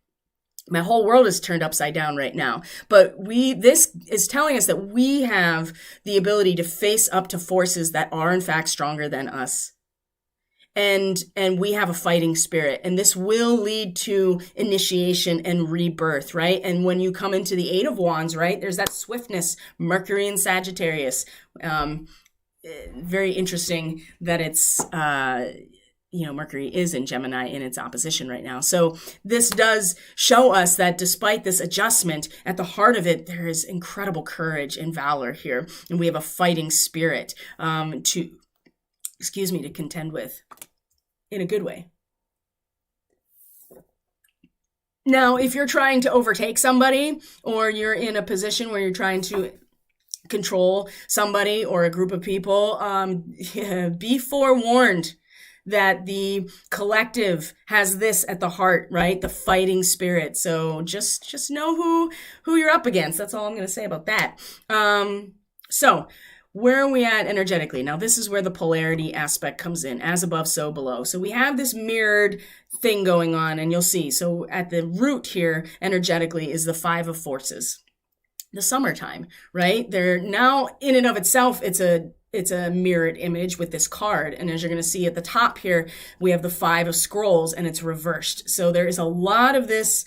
my whole world is turned upside down right now. But this is telling us that we have the ability to face up to forces that are in fact stronger than us. and we have a fighting spirit, and this will lead to initiation and rebirth, right? And when you come into the 8 of Wands, right, there's that swiftness, Mercury and Sagittarius. Very interesting that it's Mercury is in Gemini in its opposition right now. So this does show us that despite this adjustment, at the heart of it, there is incredible courage and valor here. And we have a fighting spirit to contend with in a good way. Now, if you're trying to overtake somebody, or you're in a position where you're trying to control somebody or a group of people, be forewarned that the collective has this at the heart, right? The fighting spirit. So just know who you're up against. That's all I'm going to say about that. So where are we at energetically? Now, this is where the polarity aspect comes in, as above, so below. So we have this mirrored thing going on, and you'll see. So at the root here, energetically, is the 5 of Forces. The summertime, right? They're now in and of itself, it's a mirrored image with this card. And as you're going to see at the top here, we have the 5 of Scrolls, and it's reversed. So there is a lot of this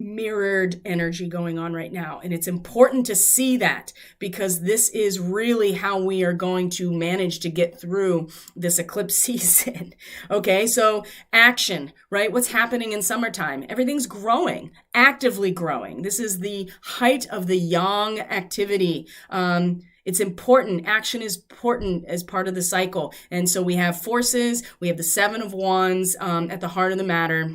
mirrored energy going on right now. And it's important to see that, because this is really how we are going to manage to get through this eclipse season. Okay, so action, right? What's happening in summertime? Everything's growing, actively growing. This is the height of the yang activity. It's important. Action is important as part of the cycle. And so we have forces, we have the 7 of Wands at the heart of the matter.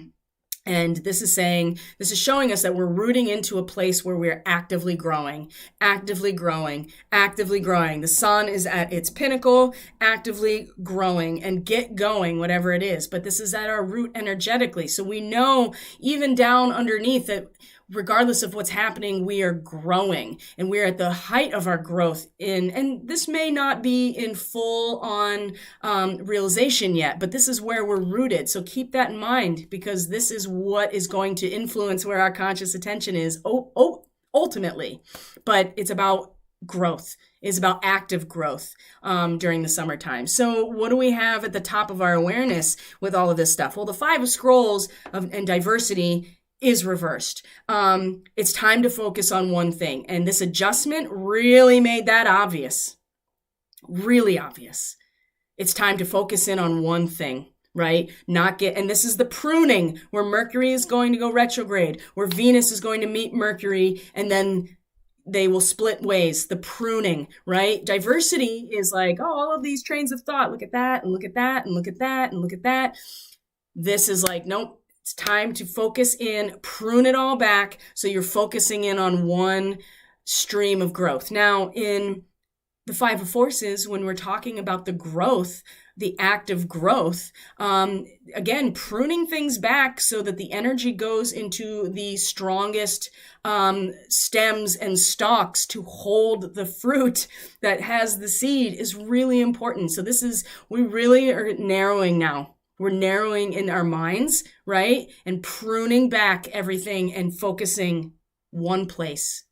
And this is showing us that we're rooting into a place where we're actively growing. The sun is at its pinnacle, actively growing, and get going, whatever it is. But this is at our root energetically. So we know even down underneath that regardless of what's happening, we are growing, and we're at the height of our growth and this may not be in full on realization yet, but this is where we're rooted. So keep that in mind, because this is what is going to influence where our conscious attention is ultimately. But it's about growth. It's about active growth during the summertime. So what do we have at the top of our awareness with all of this stuff? Well, the 5 of Scrolls and diversity is reversed. It's time to focus on one thing. And this adjustment really made that obvious. Really obvious. It's time to focus in on one thing, right? And this is the pruning, where Mercury is going to go retrograde, where Venus is going to meet Mercury, and then they will split ways. The pruning, right? Diversity is like, all of these trains of thought. Look at that, and look at that, and look at that, and look at that. This is like, nope. It's time to focus in, prune it all back, so you're focusing in on one stream of growth. Now, in the 5 of Forces, when we're talking about the growth, the active growth, again, pruning things back so that the energy goes into the strongest stems and stalks to hold the fruit that has the seed is really important. So we really are narrowing now. We're narrowing in our minds, right? And pruning back everything and focusing one place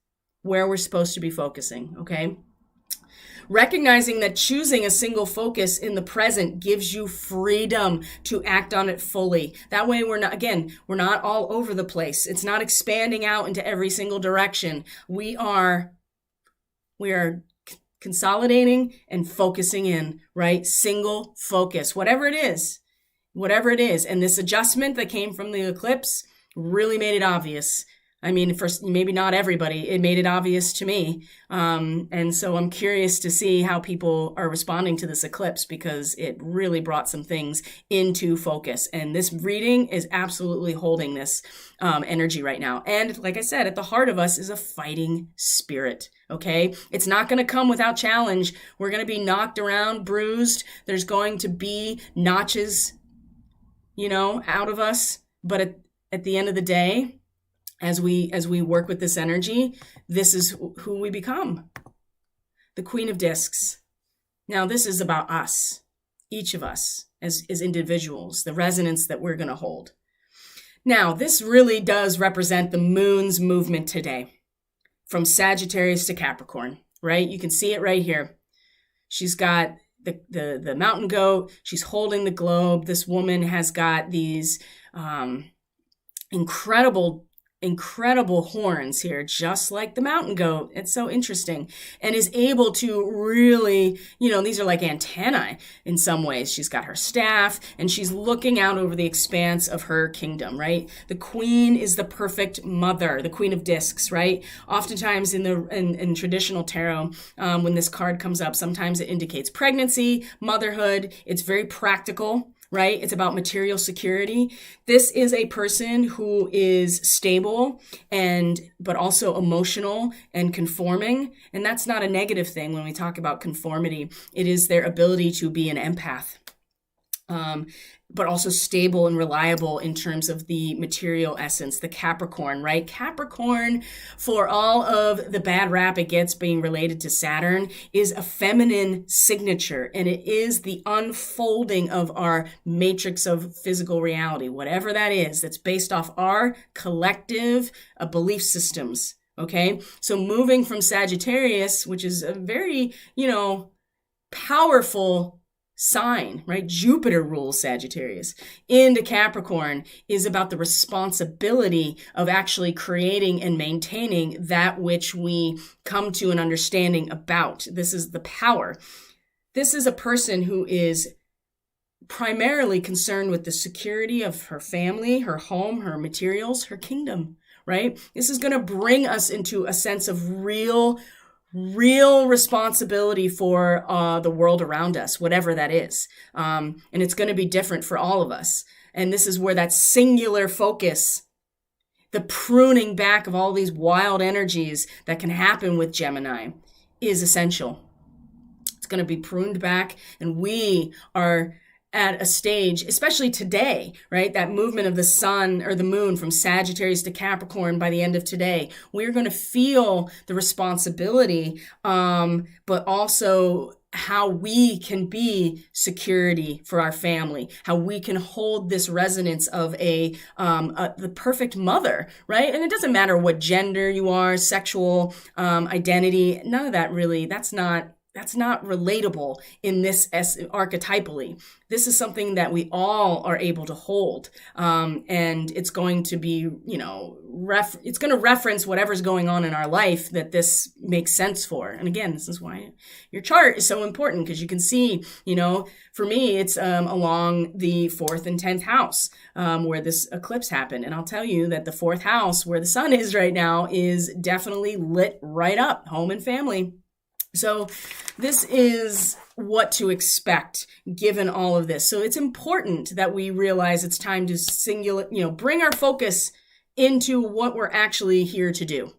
where we're supposed to be focusing, okay? Recognizing that choosing a single focus in the present gives you freedom to act on it fully. That way we're not all over the place. It's not expanding out into every single direction. We are consolidating and focusing in, right? Single focus, whatever it is. And this adjustment that came from the eclipse really made it obvious. I mean, for maybe not everybody, it made it obvious to me. And so I'm curious to see how people are responding to this eclipse, because it really brought some things into focus. And this reading is absolutely holding this energy right now. And like I said, at the heart of us is a fighting spirit. Okay. It's not going to come without challenge. We're going to be knocked around, bruised. There's going to be notches out of us. But at the end of the day, as we work with this energy, this is who we become. The Queen of Discs. Now, this is about us, each of us as individuals, the resonance that we're going to hold. Now, this really does represent the moon's movement today, from Sagittarius to Capricorn, right? You can see it right here. She's got the mountain goat. She's holding the globe. This woman has got these incredible horns here, just like the mountain goat. It's so interesting, and is able to really, these are like antennae in some ways. She's got her staff, and she's looking out over the expanse of her kingdom, right? The queen is the perfect mother, the queen of discs, right? Oftentimes in traditional tarot, when this card comes up, sometimes it indicates pregnancy, motherhood. It's very practical, right? It's about material security. This is a person who is stable but also emotional and conforming. And that's not a negative thing when we talk about conformity. It is their ability to be an empath. But also stable and reliable in terms of the material essence, the Capricorn, right? Capricorn, for all of the bad rap it gets being related to Saturn, is a feminine signature, and it is the unfolding of our matrix of physical reality, whatever that is, that's based off our collective belief systems, okay? So moving from Sagittarius, which is a very, powerful sign, right? Jupiter rules Sagittarius, into Capricorn is about the responsibility of actually creating and maintaining that which we come to an understanding about. This is the power. This is a person who is primarily concerned with the security of her family, her home, her materials, her kingdom, right? This is going to bring us into a sense of real responsibility for the world around us, whatever that is. And it's going to be different for all of us. And this is where that singular focus, the pruning back of all these wild energies that can happen with Gemini, is essential. It's going to be pruned back, and we are at a stage, especially today, right? That movement of the sun or the moon from Sagittarius to Capricorn by the end of today, we're going to feel the responsibility, but also how we can be security for our family, how we can hold this resonance of the perfect mother, right? And it doesn't matter what gender you are, sexual identity, none of that really, that's not relatable in this archetypally. This is something that we all are able to hold. And it's going to be, it's going to reference whatever's going on in our life that this makes sense for. And again, this is why your chart is so important, because you can see, for me, it's along the 4th and 10th house where this eclipse happened. And I'll tell you that the 4th house, where the sun is right now, is definitely lit right up, home and family. So this is what to expect given all of this. So it's important that we realize it's time to bring our focus into what we're actually here to do,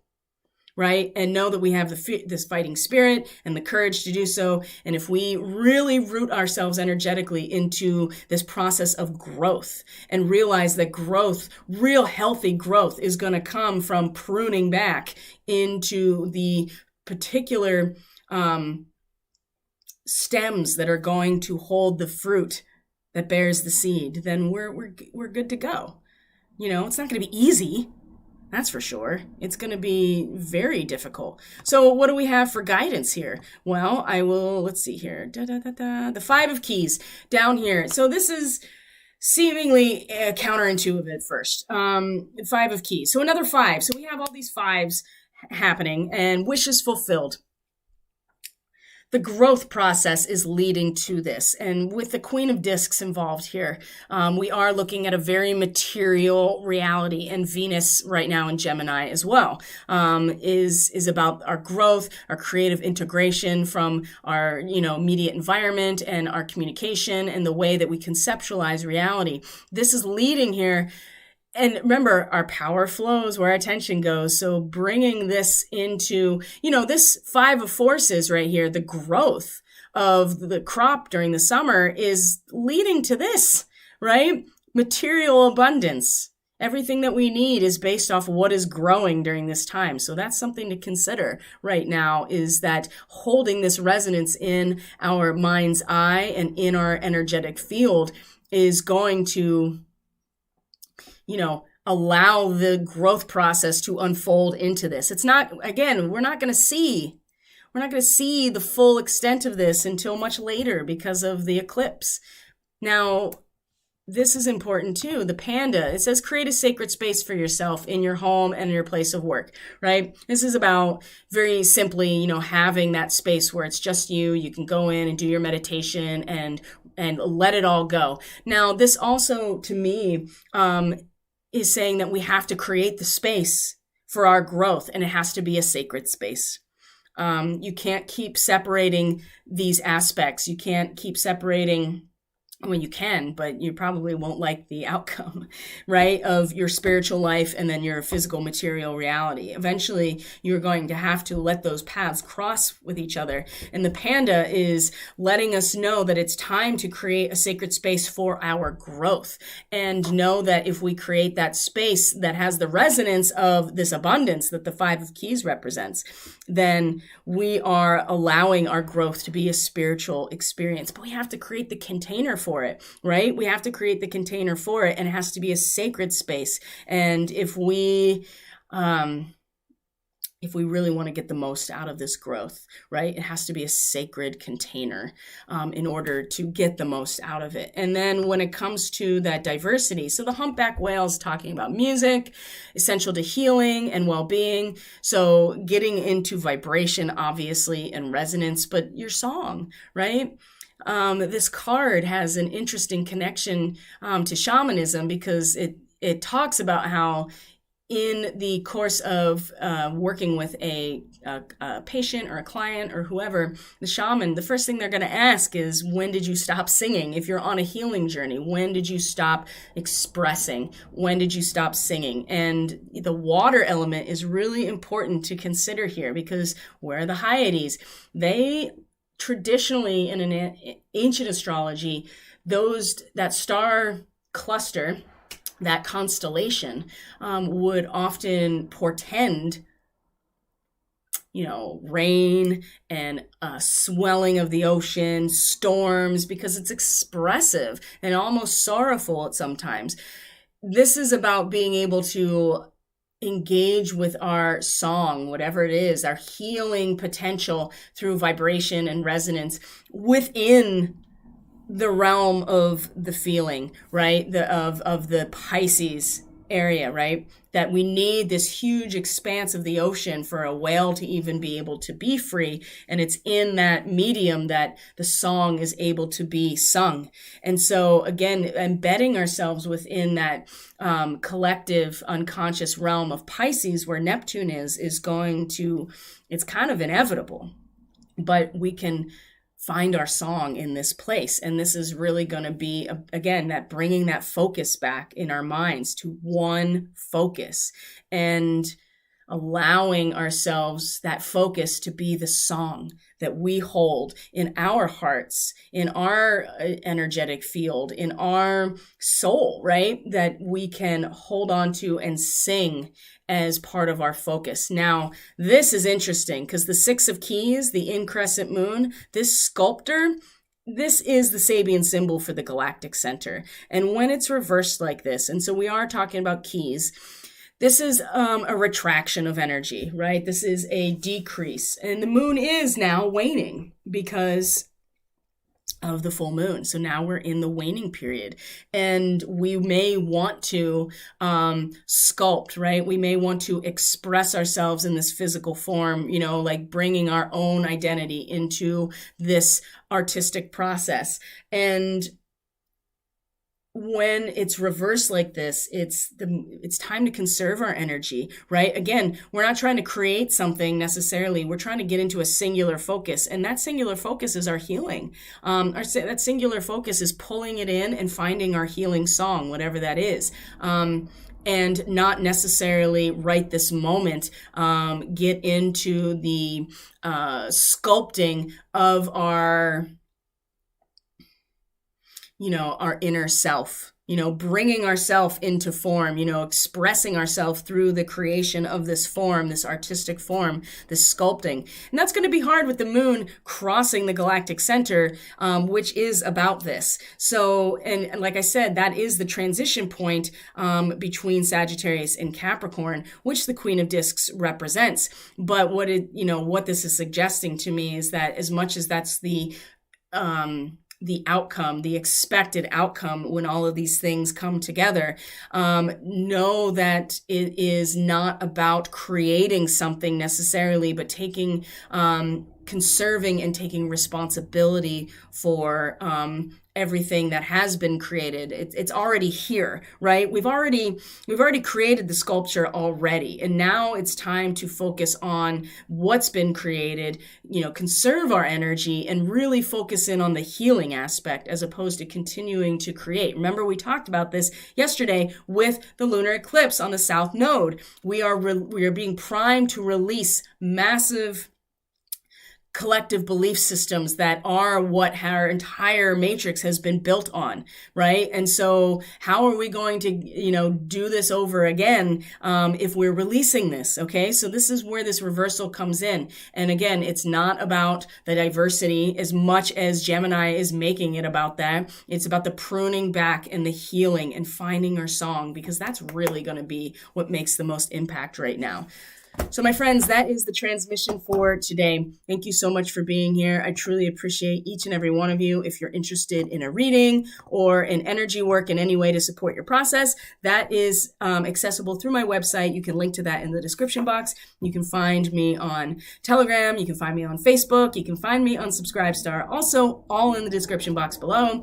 right? And know that we have this fighting spirit and the courage to do so. And if we really root ourselves energetically into this process of growth and realize that growth, real healthy growth, is going to come from pruning back into the particular stems that are going to hold the fruit that bears the seed, then we're good to go. It's not going to be easy. That's for sure. It's going to be very difficult. So what do we have for guidance here? Well, let's see here. The 5 of Keys down here. So this is seemingly counterintuitive at first. 5 of Keys. So another 5. So we have all these 5s happening and wishes fulfilled. The growth process is leading to this. And with the Queen of Discs involved here, we are looking at a very material reality. And Venus right now in Gemini as well is about our growth, our creative integration from our immediate environment and our communication and the way that we conceptualize reality. This is leading here. And remember, our power flows where our attention goes. So bringing this into, this 5 of Forces right here, the growth of the crop during the summer is leading to this, right? Material abundance. Everything that we need is based off what is growing during this time. So that's something to consider right now, is that holding this resonance in our mind's eye and in our energetic field is going to allow the growth process to unfold into this. It's not, again, we're not going to see we're not going to see the full extent of this until much later because of the eclipse. Now, this is important too. The panda, it says create a sacred space for yourself in your home and in your place of work, right? This is about very simply, you know, having that space where it's just you. You can go in and do your meditation and let it all go. Now, this also, to me, is saying that we have to create the space for our growth, and it has to be a sacred space. You can't keep separating these aspects. You can't keep separating, well, you can, but you probably won't like the outcome, right, of your spiritual life and then your physical material reality. Eventually, you're going to have to let those paths cross with each other. And the panda is letting us know that it's time to create a sacred space for our growth, and know that if we create that space that has the resonance of this abundance that the Five of Keys represents, then we are allowing our growth to be a spiritual experience. But we have to create the container for it, right? We have to create the container for it, and it has to be a sacred space. And if we really want to get the most out of this growth, right, it has to be a sacred container in order to get the most out of it. And then when it comes to that diversity, so the humpback whale is talking about music, essential to healing and well-being. So getting into vibration, obviously, and resonance, but your song, right? This card has an interesting connection to shamanism, because it talks about how in the course of working with a patient or a client or whoever, the shaman, the first thing they're going to ask is, when did you stop singing? If you're on a healing journey, when did you stop expressing? When did you stop singing? And the water element is really important to consider here, because where are the Hyades? They traditionally, in an ancient astrology, that star cluster, that constellation, would often portend, you know, rain and swelling of the ocean, storms, because it's expressive and almost sorrowful at sometimes. This is about being able to engage with our song, whatever it is, our healing potential through vibration and resonance within the realm of the feeling, right? Of the Pisces area, right? That we need this huge expanse of the ocean for a whale to even be able to be free. And it's in that medium that the song is able to be sung. And so again, embedding ourselves within that collective unconscious realm of Pisces, where Neptune is going to, it's kind of inevitable, but we can find our song in this place. And this is really going to be, again, that bringing that focus back in our minds to one focus, and allowing ourselves that focus to be the song that we hold in our hearts, in our energetic field, in our soul, right? That we can hold on to and sing as part of our focus. Now, this is interesting, because the Six of Keys, the increscent moon, this sculptor, this is the Sabian symbol for the galactic center. And when it's reversed like this, and so we are talking about keys, this is a retraction of energy, right? This is a decrease. And the moon is now waning because of the full moon. So now we're in the waning period, and we may want to sculpt, right? We may want to express ourselves in this physical form, you know, like bringing our own identity into this artistic process. And when it's reversed like this, it's time to conserve our energy, right? Again, we're not trying to create something necessarily. We're trying to get into a singular focus, and that singular focus is our healing. That singular focus is pulling it in and finding our healing song, whatever that is. And not necessarily right this moment get into the sculpting of our, you know, our inner self, bringing ourselves into form, expressing ourselves through the creation of this form, this artistic form, this sculpting. And that's going to be hard with the moon crossing the galactic center, which is about this. So, and like I said, that is the transition point between Sagittarius and Capricorn, which the Queen of Discs represents. But what this is suggesting to me is that as much as that's the outcome, the expected outcome when all of these things come together, know that it is not about creating something necessarily, but taking, conserving and taking responsibility for everything that has been created. It's already here, right? We've already created the sculpture already, and now it's time to focus on what's been created, conserve our energy and really focus in on the healing aspect as opposed to continuing to create. Remember, we talked about this yesterday with the lunar eclipse on the south node. We are being primed to release massive collective belief systems that are what our entire matrix has been built on, right? And so how are we going to, do this over again if we're releasing this, okay? So this is where this reversal comes in. And again, it's not about the diversity as much as Gemini is making it about that. It's about the pruning back and the healing and finding our song, because that's really going to be what makes the most impact right now. So my friends, that is the transmission for today. Thank you so much for being here. I truly appreciate each and every one of you. If you're interested in a reading or in energy work in any way to support your process, that is accessible through my website. You can link to that in the description box. You can find me on Telegram. You can find me on Facebook. You can find me on Subscribestar. Also, all in the description box below.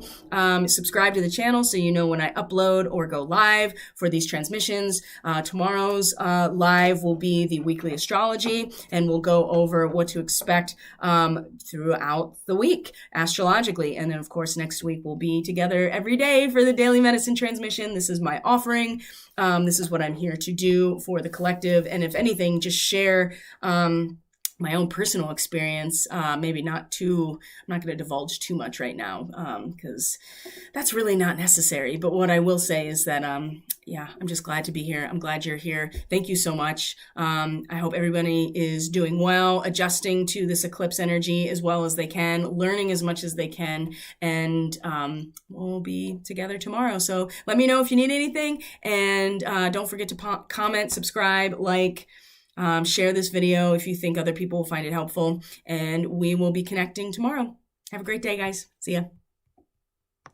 Subscribe to the channel so you know when I upload or go live for these transmissions. Tomorrow's live will be the weekly astrology, and we'll go over what to expect throughout the week astrologically. And then, of course, next week we'll be together every day for the daily medicine transmission. This is my offering. This is what I'm here to do for the collective. And if anything, just share my own personal experience, maybe I'm not going to divulge too much right now, because that's really not necessary. But what I will say is that, I'm just glad to be here. I'm glad you're here. Thank you so much. I hope everybody is doing well, adjusting to this eclipse energy as well as they can, learning as much as they can, and we'll be together tomorrow. So let me know if you need anything, and don't forget to comment, subscribe, like, share this video if you think other people will find it helpful, and we will be connecting tomorrow. Have a great day, guys. See ya.